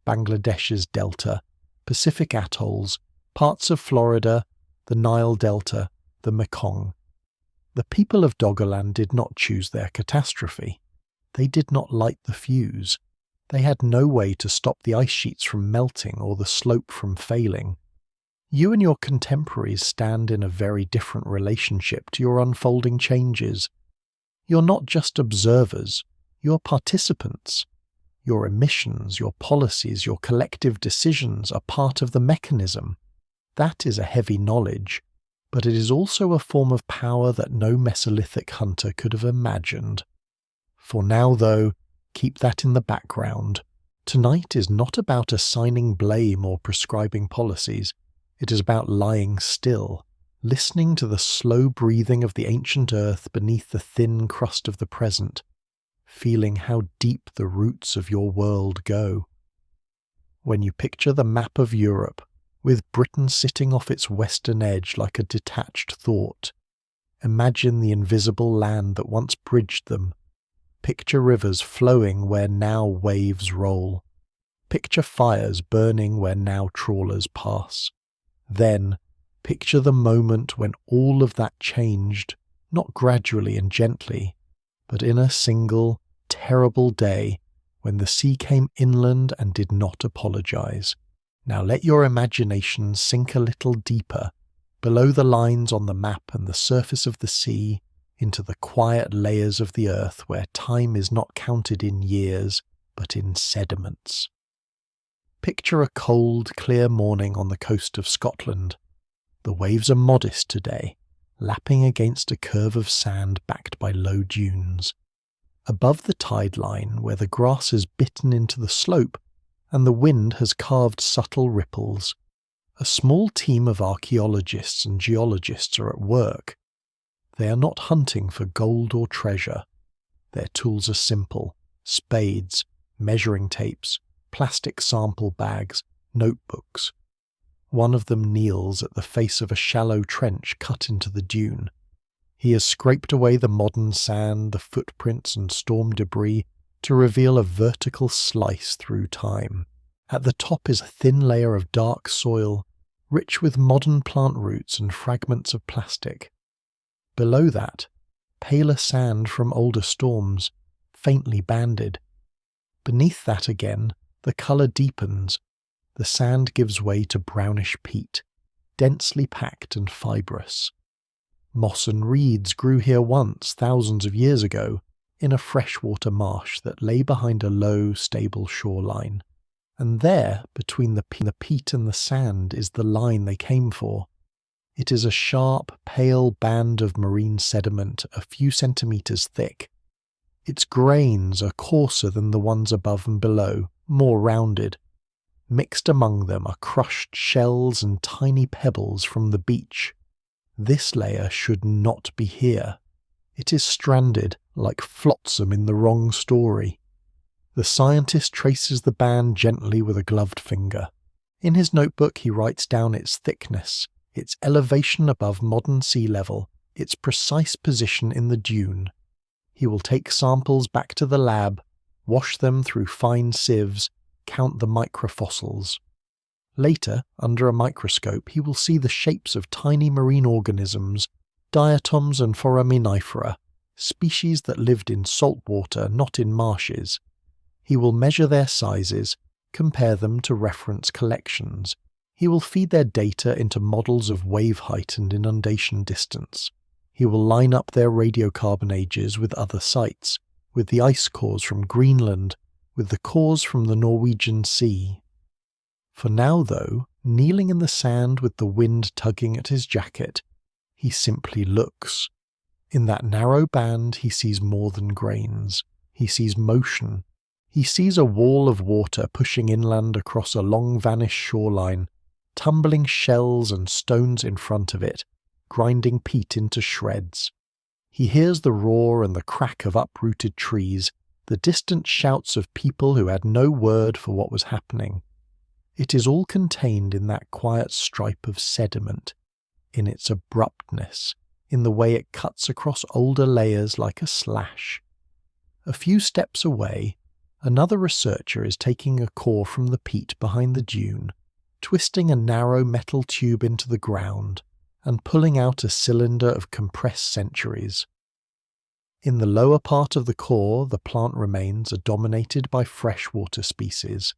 Bangladesh's delta, Pacific atolls, parts of Florida, the Nile Delta, the Mekong. The people of Doggerland did not choose their catastrophe. They did not light the fuse. They had no way to stop the ice sheets from melting or the slope from failing. You and your contemporaries stand in a very different relationship to your unfolding changes. You're not just observers, you're participants. Your emissions, your policies, your collective decisions are part of the mechanism. That is a heavy knowledge, but it is also a form of power that no Mesolithic hunter could have imagined. For now, though, keep that in the background. Tonight is not about assigning blame or prescribing policies. It is about lying still, listening to the slow breathing of the ancient earth beneath the thin crust of the present, feeling how deep the roots of your world go. When you picture the map of Europe, with Britain sitting off its western edge like a detached thought, imagine the invisible land that once bridged them. Picture rivers flowing where now waves roll. Picture fires burning where now trawlers pass. Then, picture the moment when all of that changed, not gradually and gently, but in a single, terrible day when the sea came inland and did not apologize. Now let your imagination sink a little deeper, below the lines on the map and the surface of the sea, into the quiet layers of the earth where time is not counted in years, but in sediments. Picture a cold, clear morning on the coast of Scotland. The waves are modest today, lapping against a curve of sand backed by low dunes. Above the tide line, where the grass has bitten into the slope and the wind has carved subtle ripples, a small team of archaeologists and geologists are at work. They are not hunting for gold or treasure. Their tools are simple: spades, measuring tapes, plastic sample bags, notebooks. One of them kneels at the face of a shallow trench cut into the dune. He has scraped away the modern sand, the footprints and storm debris to reveal a vertical slice through time. At the top is a thin layer of dark soil, rich with modern plant roots and fragments of plastic. Below that, paler sand from older storms, faintly banded. Beneath that again, the colour deepens. The sand gives way to brownish peat, densely packed and fibrous. Moss and reeds grew here once, thousands of years ago, in a freshwater marsh that lay behind a low, stable shoreline. And there, between the peat and the sand, is the line they came for. It is a sharp, pale band of marine sediment a few centimetres thick. Its grains are coarser than the ones above and below, more rounded. Mixed among them are crushed shells and tiny pebbles from the beach. This layer should not be here. It is stranded, like flotsam in the wrong story. The scientist traces the band gently with a gloved finger. In his notebook he writes down its thickness, its elevation above modern sea level, its precise position in the dune. He will take samples back to the lab, wash them through fine sieves, count the microfossils. Later, under a microscope, he will see the shapes of tiny marine organisms, diatoms and foraminifera, species that lived in salt water, not in marshes. He will measure their sizes, compare them to reference collections. He will feed their data into models of wave height and inundation distance. He will line up their radiocarbon ages with other sites, with the ice cores from Greenland, with the cores from the Norwegian Sea. For now, though, kneeling in the sand with the wind tugging at his jacket, he simply looks. In that narrow band he sees more than grains. He sees motion. He sees a wall of water pushing inland across a long-vanished shoreline, tumbling shells and stones in front of it, grinding peat into shreds. He hears the roar and the crack of uprooted trees, the distant shouts of people who had no word for what was happening. It is all contained in that quiet stripe of sediment, in its abruptness, in the way it cuts across older layers like a slash. A few steps away, another researcher is taking a core from the peat behind the dune, twisting a narrow metal tube into the ground, and pulling out a cylinder of compressed centuries. In the lower part of the core, the plant remains are dominated by freshwater species.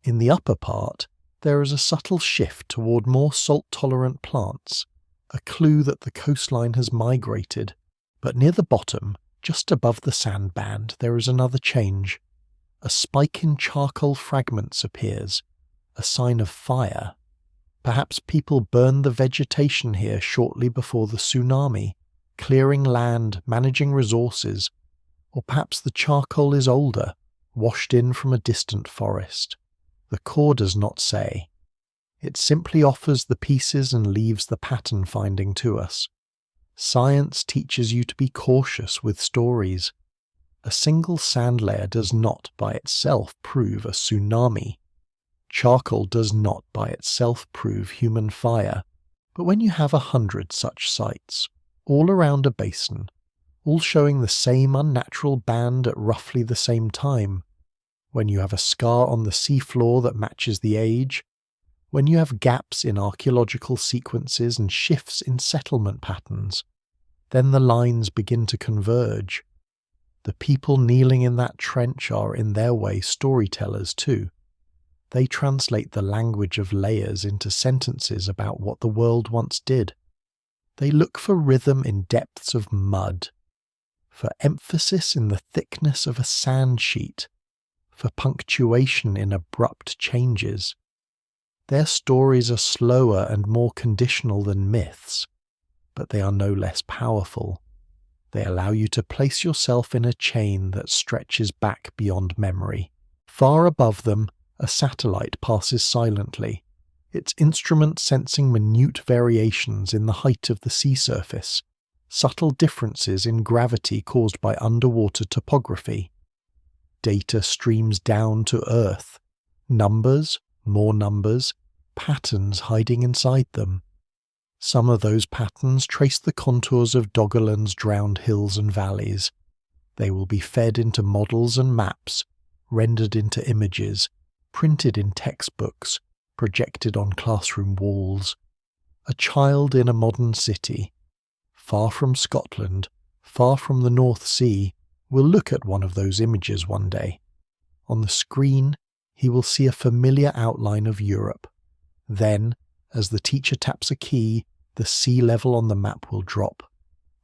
In the upper part, there is a subtle shift toward more salt-tolerant plants, a clue that the coastline has migrated, But near the bottom, just above the sandband, there is another change. A spike in charcoal fragments appears, a sign of fire. Perhaps people burned the vegetation here shortly before the tsunami, clearing land, managing resources, or perhaps the charcoal is older, washed in from a distant forest. The core does not say. It simply offers the pieces and leaves the pattern finding to us. Science teaches you to be cautious with stories. A single sand layer does not by itself prove a tsunami. Charcoal does not by itself prove human fire. But when you have 100 such sites, all around a basin, all showing the same unnatural band at roughly the same time, when you have a scar on the seafloor that matches the age, when you have gaps in archaeological sequences and shifts in settlement patterns, then the lines begin to converge. The people kneeling in that trench are in their way storytellers too. They translate the language of layers into sentences about what the world once did. They look for rhythm in depths of mud, for emphasis in the thickness of a sand sheet, for punctuation in abrupt changes. Their stories are slower and more conditional than myths, but they are no less powerful. They allow you to place yourself in a chain that stretches back beyond memory. Far above them, a satellite passes silently, its instrument sensing minute variations in the height of the sea surface, subtle differences in gravity caused by underwater topography. Data streams down to Earth. Numbers, more numbers, patterns hiding inside them. Some of those patterns trace the contours of Doggerland's drowned hills and valleys. They will be fed into models and maps, rendered into images, printed in textbooks, projected on classroom walls. A child in a modern city, far from Scotland, far from the North Sea, will look at one of those images one day. On the screen, he will see a familiar outline of Europe. Then, as the teacher taps a key, the sea level on the map will drop.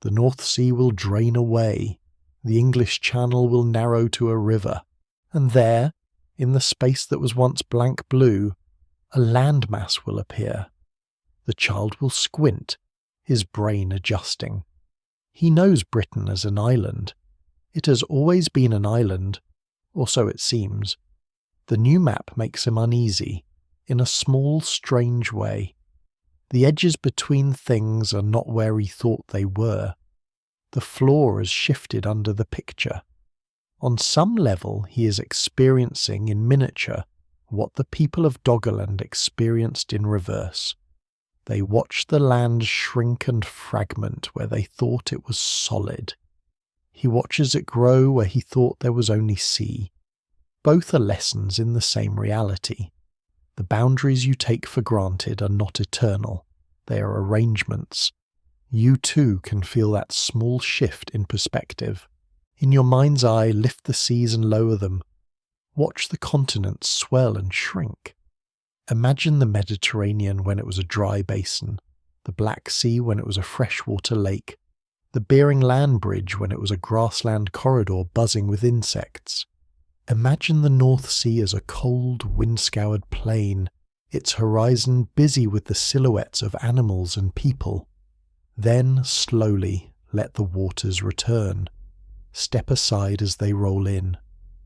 The North Sea will drain away. The English Channel will narrow to a river. And there, in the space that was once blank blue, a landmass will appear. The child will squint, his brain adjusting. He knows Britain as an island. It has always been an island, or so it seems. The new map makes him uneasy, in a small, strange way. The edges between things are not where he thought they were. The floor has shifted under the picture. On some level he is experiencing in miniature what the people of Doggerland experienced in reverse. They watched the land shrink and fragment where they thought it was solid. He watches it grow where he thought there was only sea. Both are lessons in the same reality. The boundaries you take for granted are not eternal. They are arrangements. You too can feel that small shift in perspective. In your mind's eye, lift the seas and lower them. Watch the continents swell and shrink. Imagine the Mediterranean when it was a dry basin, the Black Sea when it was a freshwater lake, the Bering Land Bridge when it was a grassland corridor buzzing with insects. Imagine the North Sea as a cold, wind-scoured plain, its horizon busy with the silhouettes of animals and people. Then, slowly, let the waters return. Step aside as they roll in.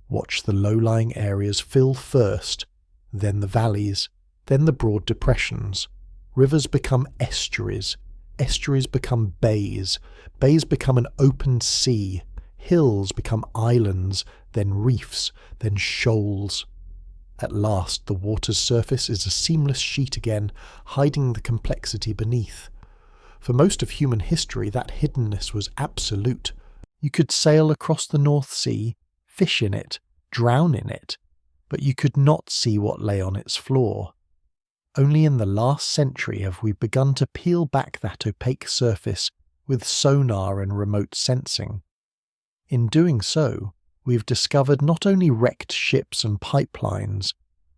Watch the low-lying areas fill first, then the valleys, then the broad depressions. Rivers become estuaries. Estuaries become bays. Bays become an open sea. Hills become islands, then reefs, then shoals. At last the water's surface is a seamless sheet again, hiding the complexity beneath. For most of human history that hiddenness was absolute. You could sail across the North Sea, fish in it, drown in it, but you could not see what lay on its floor. Only in the last century have we begun to peel back that opaque surface with sonar and remote sensing. In doing so, we've discovered not only wrecked ships and pipelines,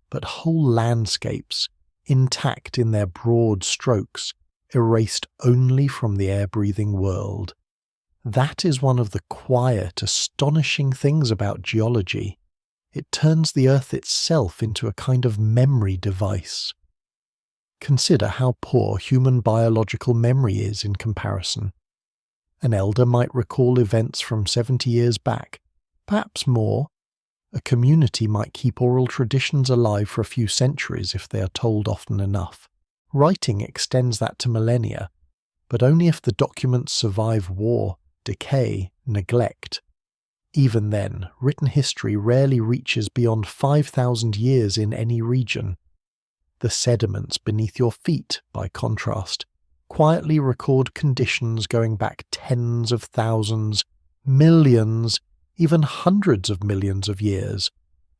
but whole landscapes, intact in their broad strokes, erased only from the air-breathing world. That is one of the quiet, astonishing things about geology. It turns the Earth itself into a kind of memory device. Consider how poor human biological memory is in comparison. An elder might recall events from 70 years back, perhaps more. A community might keep oral traditions alive for a few centuries if they are told often enough. Writing extends that to millennia, but only if the documents survive war, decay, neglect. Even then, written history rarely reaches beyond 5,000 years in any region. The sediments beneath your feet, by contrast, quietly record conditions going back tens of thousands, millions, even hundreds of millions of years.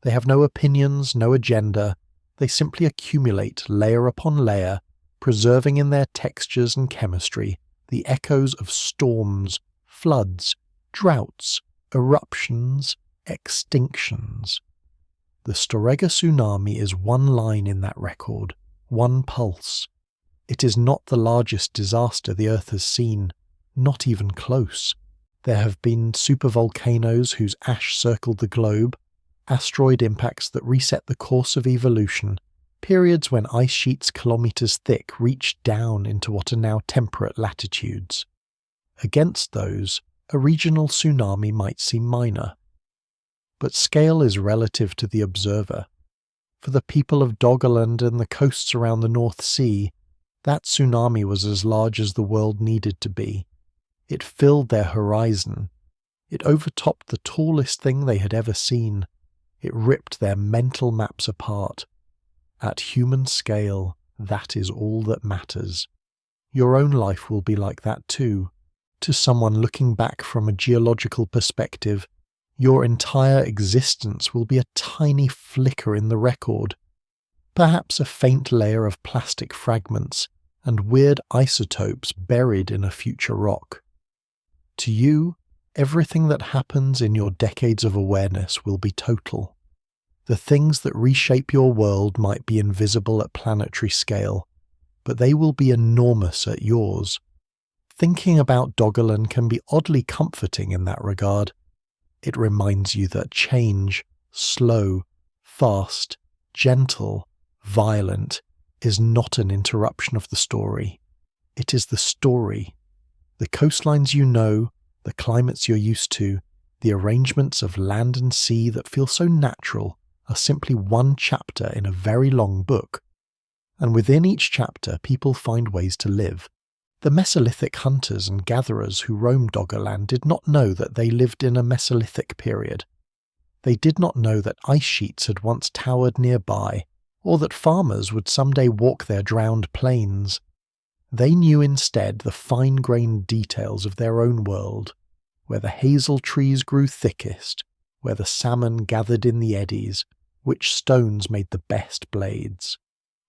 They have no opinions, no agenda. They simply accumulate layer upon layer, preserving in their textures and chemistry the echoes of storms, floods, droughts, eruptions, extinctions. The Storegga tsunami is one line in that record, one pulse. It is not the largest disaster the Earth has seen, not even close. There have been supervolcanoes whose ash circled the globe, asteroid impacts that reset the course of evolution, periods when ice sheets kilometers thick reached down into what are now temperate latitudes. Against those, a regional tsunami might seem minor. But scale is relative to the observer. For the people of Doggerland and the coasts around the North Sea, that tsunami was as large as the world needed to be. It filled their horizon. It overtopped the tallest thing they had ever seen. It ripped their mental maps apart. At human scale, that is all that matters. Your own life will be like that too. To someone looking back from a geological perspective, your entire existence will be a tiny flicker in the record, perhaps a faint layer of plastic fragments and weird isotopes buried in a future rock. To you, everything that happens in your decades of awareness will be total. The things that reshape your world might be invisible at planetary scale, but they will be enormous at yours. Thinking about Doggerland can be oddly comforting in that regard. It reminds you that change, slow, fast, gentle, violent, is not an interruption of the story. It is the story. The coastlines you know, the climates you're used to, the arrangements of land and sea that feel so natural are simply one chapter in a very long book. And within each chapter, people find ways to live. The Mesolithic hunters and gatherers who roamed Doggerland did not know that they lived in a Mesolithic period. They did not know that ice sheets had once towered nearby, or that farmers would someday walk their drowned plains. They knew instead the fine-grained details of their own world, where the hazel trees grew thickest, where the salmon gathered in the eddies, which stones made the best blades.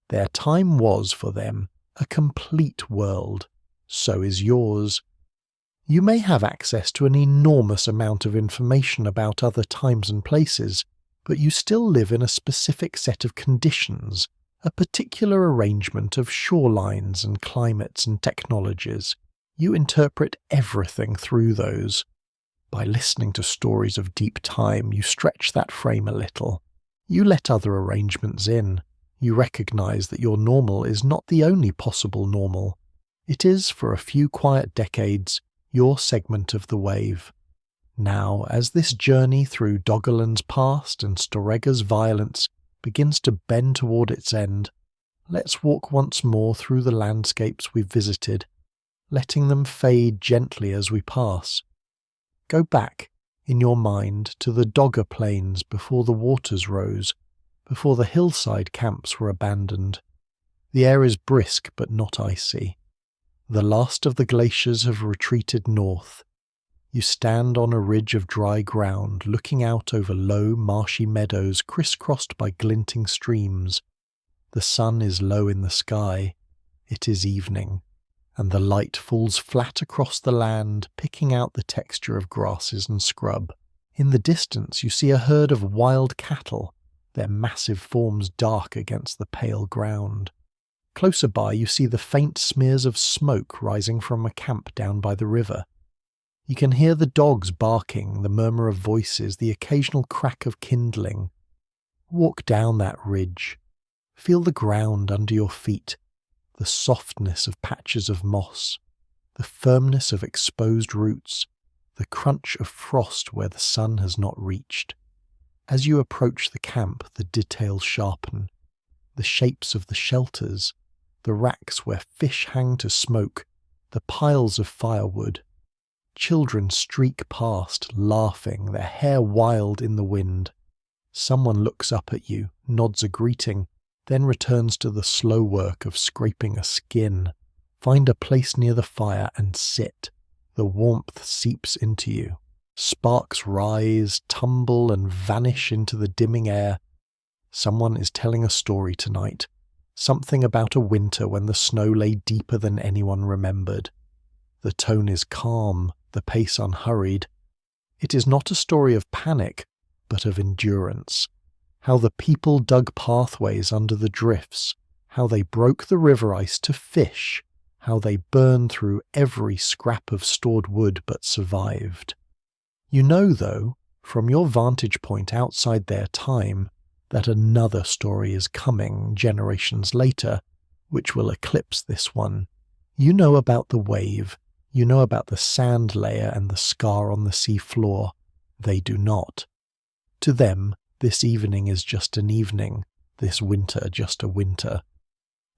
Their time was, for them, a complete world. So is yours. You may have access to an enormous amount of information about other times and places, but you still live in a specific set of conditions, a particular arrangement of shorelines and climates and technologies. You interpret everything through those. By listening to stories of deep time, you stretch that frame a little. You let other arrangements in. You recognize that your normal is not the only possible normal. It is, for a few quiet decades, your segment of the wave. Now, as this journey through Doggerland's past and Storegga's violence begins to bend toward its end, let's walk once more through the landscapes we've visited, letting them fade gently as we pass. Go back, in your mind, to the Dogger Plains before the waters rose, before the hillside camps were abandoned. The air is brisk but not icy. The last of the glaciers have retreated north. You stand on a ridge of dry ground looking out over low, marshy meadows crisscrossed by glinting streams. The sun is low in the sky. It is evening, and the light falls flat across the land, picking out the texture of grasses and scrub. In the distance you see a herd of wild cattle, their massive forms dark against the pale ground. Closer by you see the faint smears of smoke rising from a camp down by the river. You can hear the dogs barking, the murmur of voices, the occasional crack of kindling. Walk down that ridge. Feel the ground under your feet, the softness of patches of moss, the firmness of exposed roots, the crunch of frost where the sun has not reached. As you approach the camp, the details sharpen. The shapes of the shelters, the racks where fish hang to smoke, the piles of firewood. Children streak past, laughing, their hair wild in the wind. Someone looks up at you, nods a greeting, then returns to the slow work of scraping a skin. Find a place near the fire and sit. The warmth seeps into you. Sparks rise, tumble, and vanish into the dimming air. Someone is telling a story tonight. Something about a winter when the snow lay deeper than anyone remembered. The tone is calm, the pace unhurried. It is not a story of panic, but of endurance. How the people dug pathways under the drifts, how they broke the river ice to fish, how they burned through every scrap of stored wood but survived. You know, though, from your vantage point outside their time, that another story is coming generations later, which will eclipse this one. You know about the wave. You know about the sand layer and the scar on the sea floor. They do not. To them, this evening is just an evening, this winter just a winter.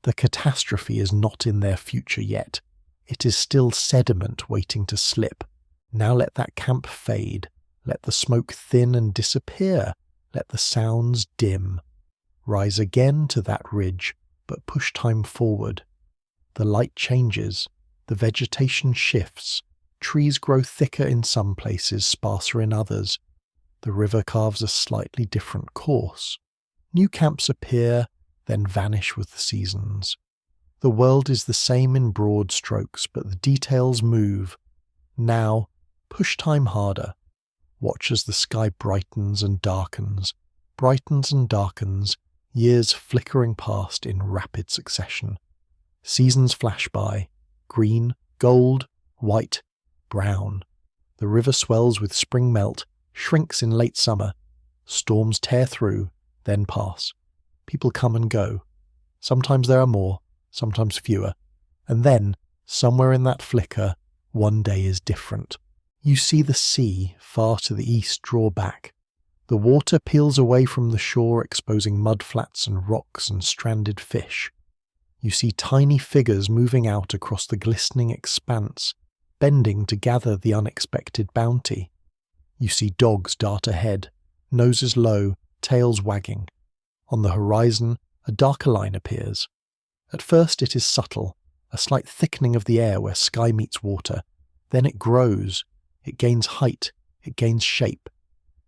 The catastrophe is not in their future yet. It is still sediment waiting to slip. Now let that camp fade. Let the smoke thin and disappear. Let the sounds dim. Rise again to that ridge, but push time forward. The light changes. The vegetation shifts. Trees grow thicker in some places, sparser in others. The river carves a slightly different course. New camps appear, then vanish with the seasons. The world is the same in broad strokes, but the details move. Now, push time harder. Watch as the sky brightens and darkens, years flickering past in rapid succession. Seasons flash by, green, gold, white, brown. The river swells with spring melt, shrinks in late summer. Storms tear through, then pass. People come and go. Sometimes there are more, sometimes fewer. And then, somewhere in that flicker, one day is different. You see the sea, far to the east, draw back. The water peels away from the shore, exposing mudflats and rocks and stranded fish. You see tiny figures moving out across the glistening expanse, bending to gather the unexpected bounty. You see dogs dart ahead, noses low, tails wagging. On the horizon, a darker line appears. At first it is subtle, a slight thickening of the air where sky meets water. Then it grows. It gains height. It gains shape.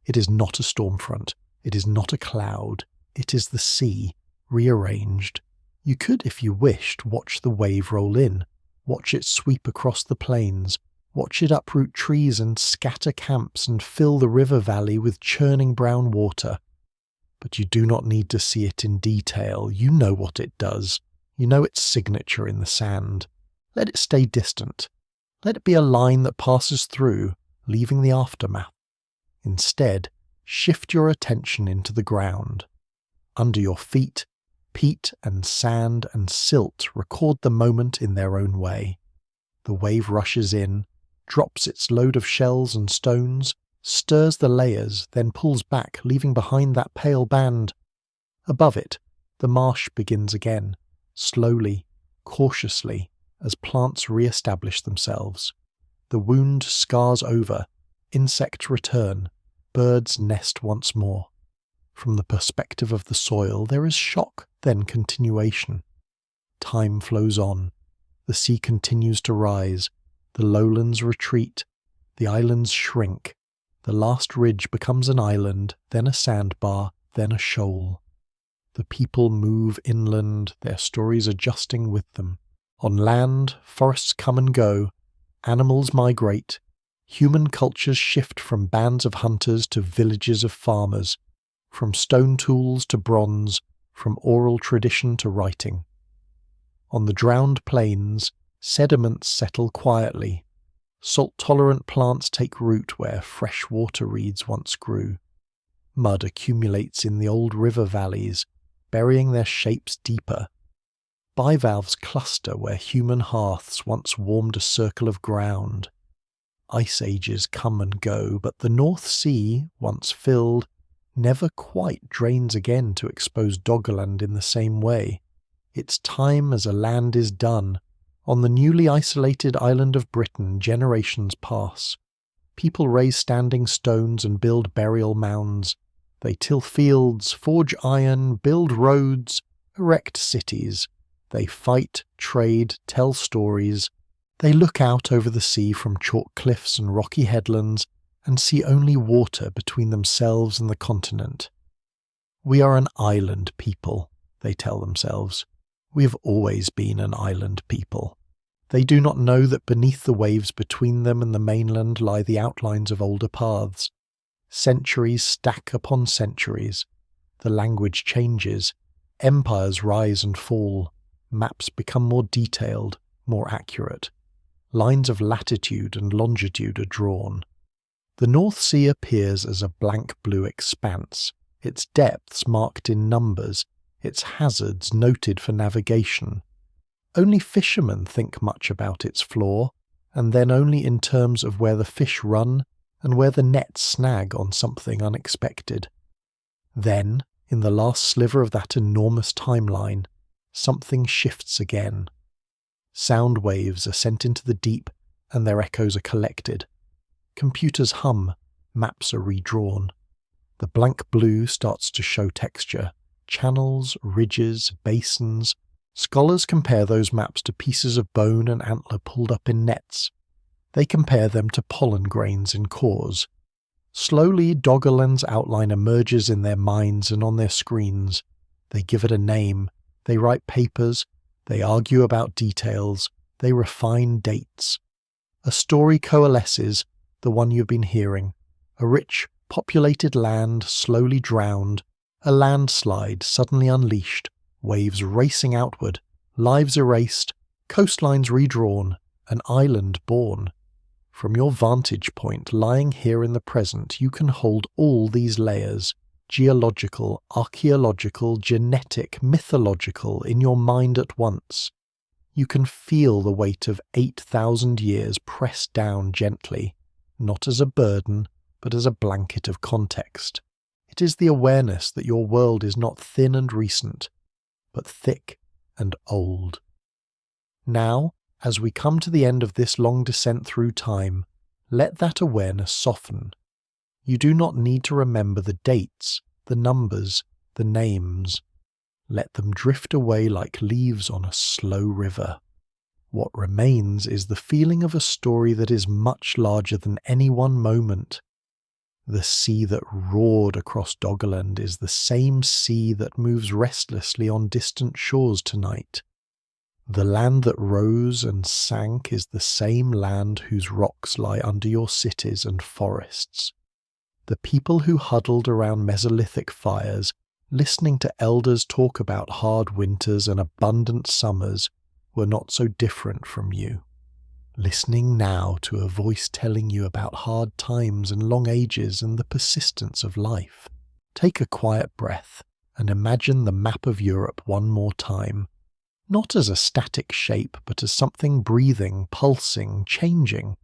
It is not a storm front. It is not a cloud. It is the sea, rearranged. You could, if you wished, watch the wave roll in, watch it sweep across the plains, watch it uproot trees and scatter camps and fill the river valley with churning brown water. But you do not need to see it in detail. You know what it does. You know its signature in the sand. Let it stay distant. Let it be a line that passes through, leaving the aftermath. Instead, shift your attention into the ground. Under your feet, peat and sand and silt record the moment in their own way. The wave rushes in, drops its load of shells and stones, stirs the layers, then pulls back, leaving behind that pale band. Above it, the marsh begins again, slowly, cautiously, as plants re-establish themselves. The wound scars over, insects return, birds nest once more. From the perspective of the soil, there is shock, then continuation. Time flows on. The sea continues to rise. The lowlands retreat. The islands shrink. The last ridge becomes an island, then a sandbar, then a shoal. The people move inland, their stories adjusting with them. On land, forests come and go. Animals migrate. Human cultures shift from bands of hunters to villages of farmers. From stone tools to bronze, from oral tradition to writing. On the drowned plains, sediments settle quietly. Salt-tolerant plants take root where freshwater reeds once grew. Mud accumulates in the old river valleys, burying their shapes deeper. Bivalves cluster where human hearths once warmed a circle of ground. Ice ages come and go, but the North Sea, once filled, never quite drains again to expose Doggerland in the same way. Its time as a land is done. On the newly isolated island of Britain, generations pass. People raise standing stones and build burial mounds. They till fields, forge iron, build roads, erect cities. They fight, trade, tell stories. They look out over the sea from chalk cliffs and rocky headlands and see only water between themselves and the continent. We are an island people, they tell themselves. We have always been an island people. They do not know that beneath the waves between them and the mainland lie the outlines of older paths. Centuries stack upon centuries. The language changes. Empires rise and fall. Maps become more detailed, more accurate. Lines of latitude and longitude are drawn. The North Sea appears as a blank blue expanse, its depths marked in numbers, its hazards noted for navigation. Only fishermen think much about its floor, and then only in terms of where the fish run and where the nets snag on something unexpected. Then, in the last sliver of that enormous timeline, something shifts again. Sound waves are sent into the deep, and their echoes are collected. Computers hum, maps are redrawn. The blank blue starts to show texture, channels, ridges, basins. Scholars compare those maps to pieces of bone and antler pulled up in nets. They compare them to pollen grains in cores. Slowly, Doggerland's outline emerges in their minds and on their screens. They give it a name. They write papers. They argue about details. They refine dates. A story coalesces, the one you've been hearing. A rich, populated land slowly drowned. A landslide suddenly unleashed. Waves racing outward. Lives erased. Coastlines redrawn. An island born. From your vantage point, lying here in the present, you can hold all these layers. Geological, archaeological, genetic, mythological, in your mind at once. You can feel the weight of 8,000 years pressed down gently, not as a burden, but as a blanket of context. It is the awareness that your world is not thin and recent, but thick and old. Now, as we come to the end of this long descent through time, let that awareness soften. You do not need to remember the dates, the numbers, the names. Let them drift away like leaves on a slow river. What remains is the feeling of a story that is much larger than any one moment. The sea that roared across Doggerland is the same sea that moves restlessly on distant shores tonight. The land that rose and sank is the same land whose rocks lie under your cities and forests. The people who huddled around Mesolithic fires, listening to elders talk about hard winters and abundant summers, were not so different from you. Listening now to a voice telling you about hard times and long ages and the persistence of life. Take a quiet breath and imagine the map of Europe one more time, not as a static shape but as something breathing, pulsing, changing.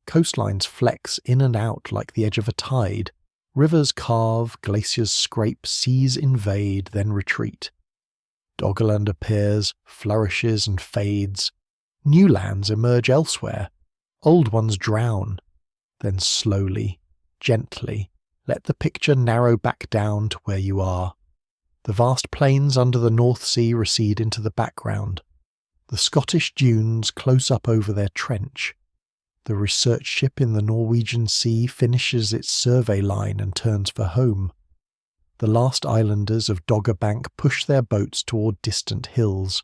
Coastlines flex in and out like the edge of a tide. Rivers carve, glaciers scrape, seas invade, then retreat. Doggerland appears, flourishes and fades. New lands emerge elsewhere. Old ones drown. Then slowly, gently, let the picture narrow back down to where you are. The vast plains under the North Sea recede into the background. The Scottish dunes close up over their trench. The research ship in the Norwegian Sea finishes its survey line and turns for home. The last islanders of Doggerbank push their boats toward distant hills.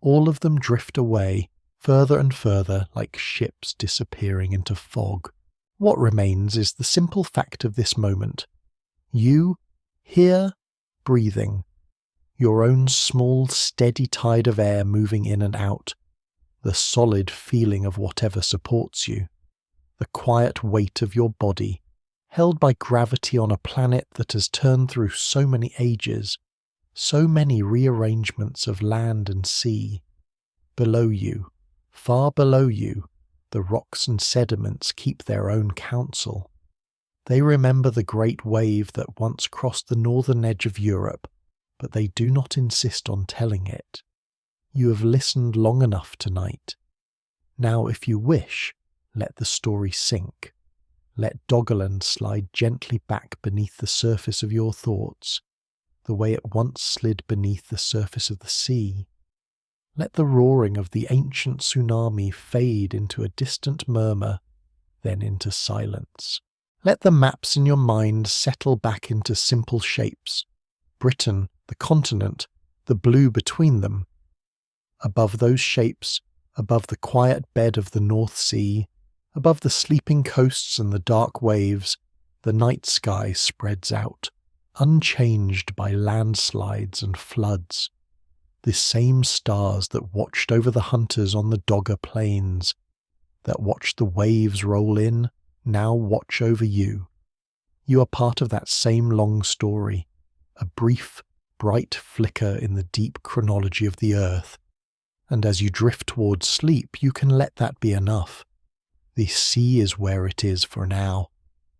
All of them drift away, further and further, like ships disappearing into fog. What remains is the simple fact of this moment. You, here, breathing. Your own small, steady tide of air moving in and out. The solid feeling of whatever supports you. the quiet weight of your body, held by gravity on a planet that has turned through so many ages, so many rearrangements of land and sea. Below you, far below you, the rocks and sediments keep their own counsel. They remember the great wave that once crossed the northern edge of Europe, but they do not insist on telling it. You have listened long enough tonight. Now, if you wish, let the story sink. Let Doggerland slide gently back beneath the surface of your thoughts, the way it once slid beneath the surface of the sea. Let the roaring of the ancient tsunami fade into a distant murmur, then into silence. Let the maps in your mind settle back into simple shapes. Britain, the continent, the blue between them. Above those shapes, above the quiet bed of the North Sea, above the sleeping coasts and the dark waves, the night sky spreads out, unchanged by landslides and floods. The same stars that watched over the hunters on the Dogger plains, that watched the waves roll in, now watch over you. You are part of that same long story, a brief, bright flicker in the deep chronology of the earth. And as you drift towards sleep, you can let that be enough. The sea is where it is for now.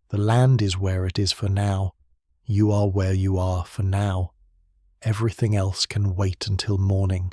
The land is where it is for now. You are where you are for now. Everything else can wait until morning.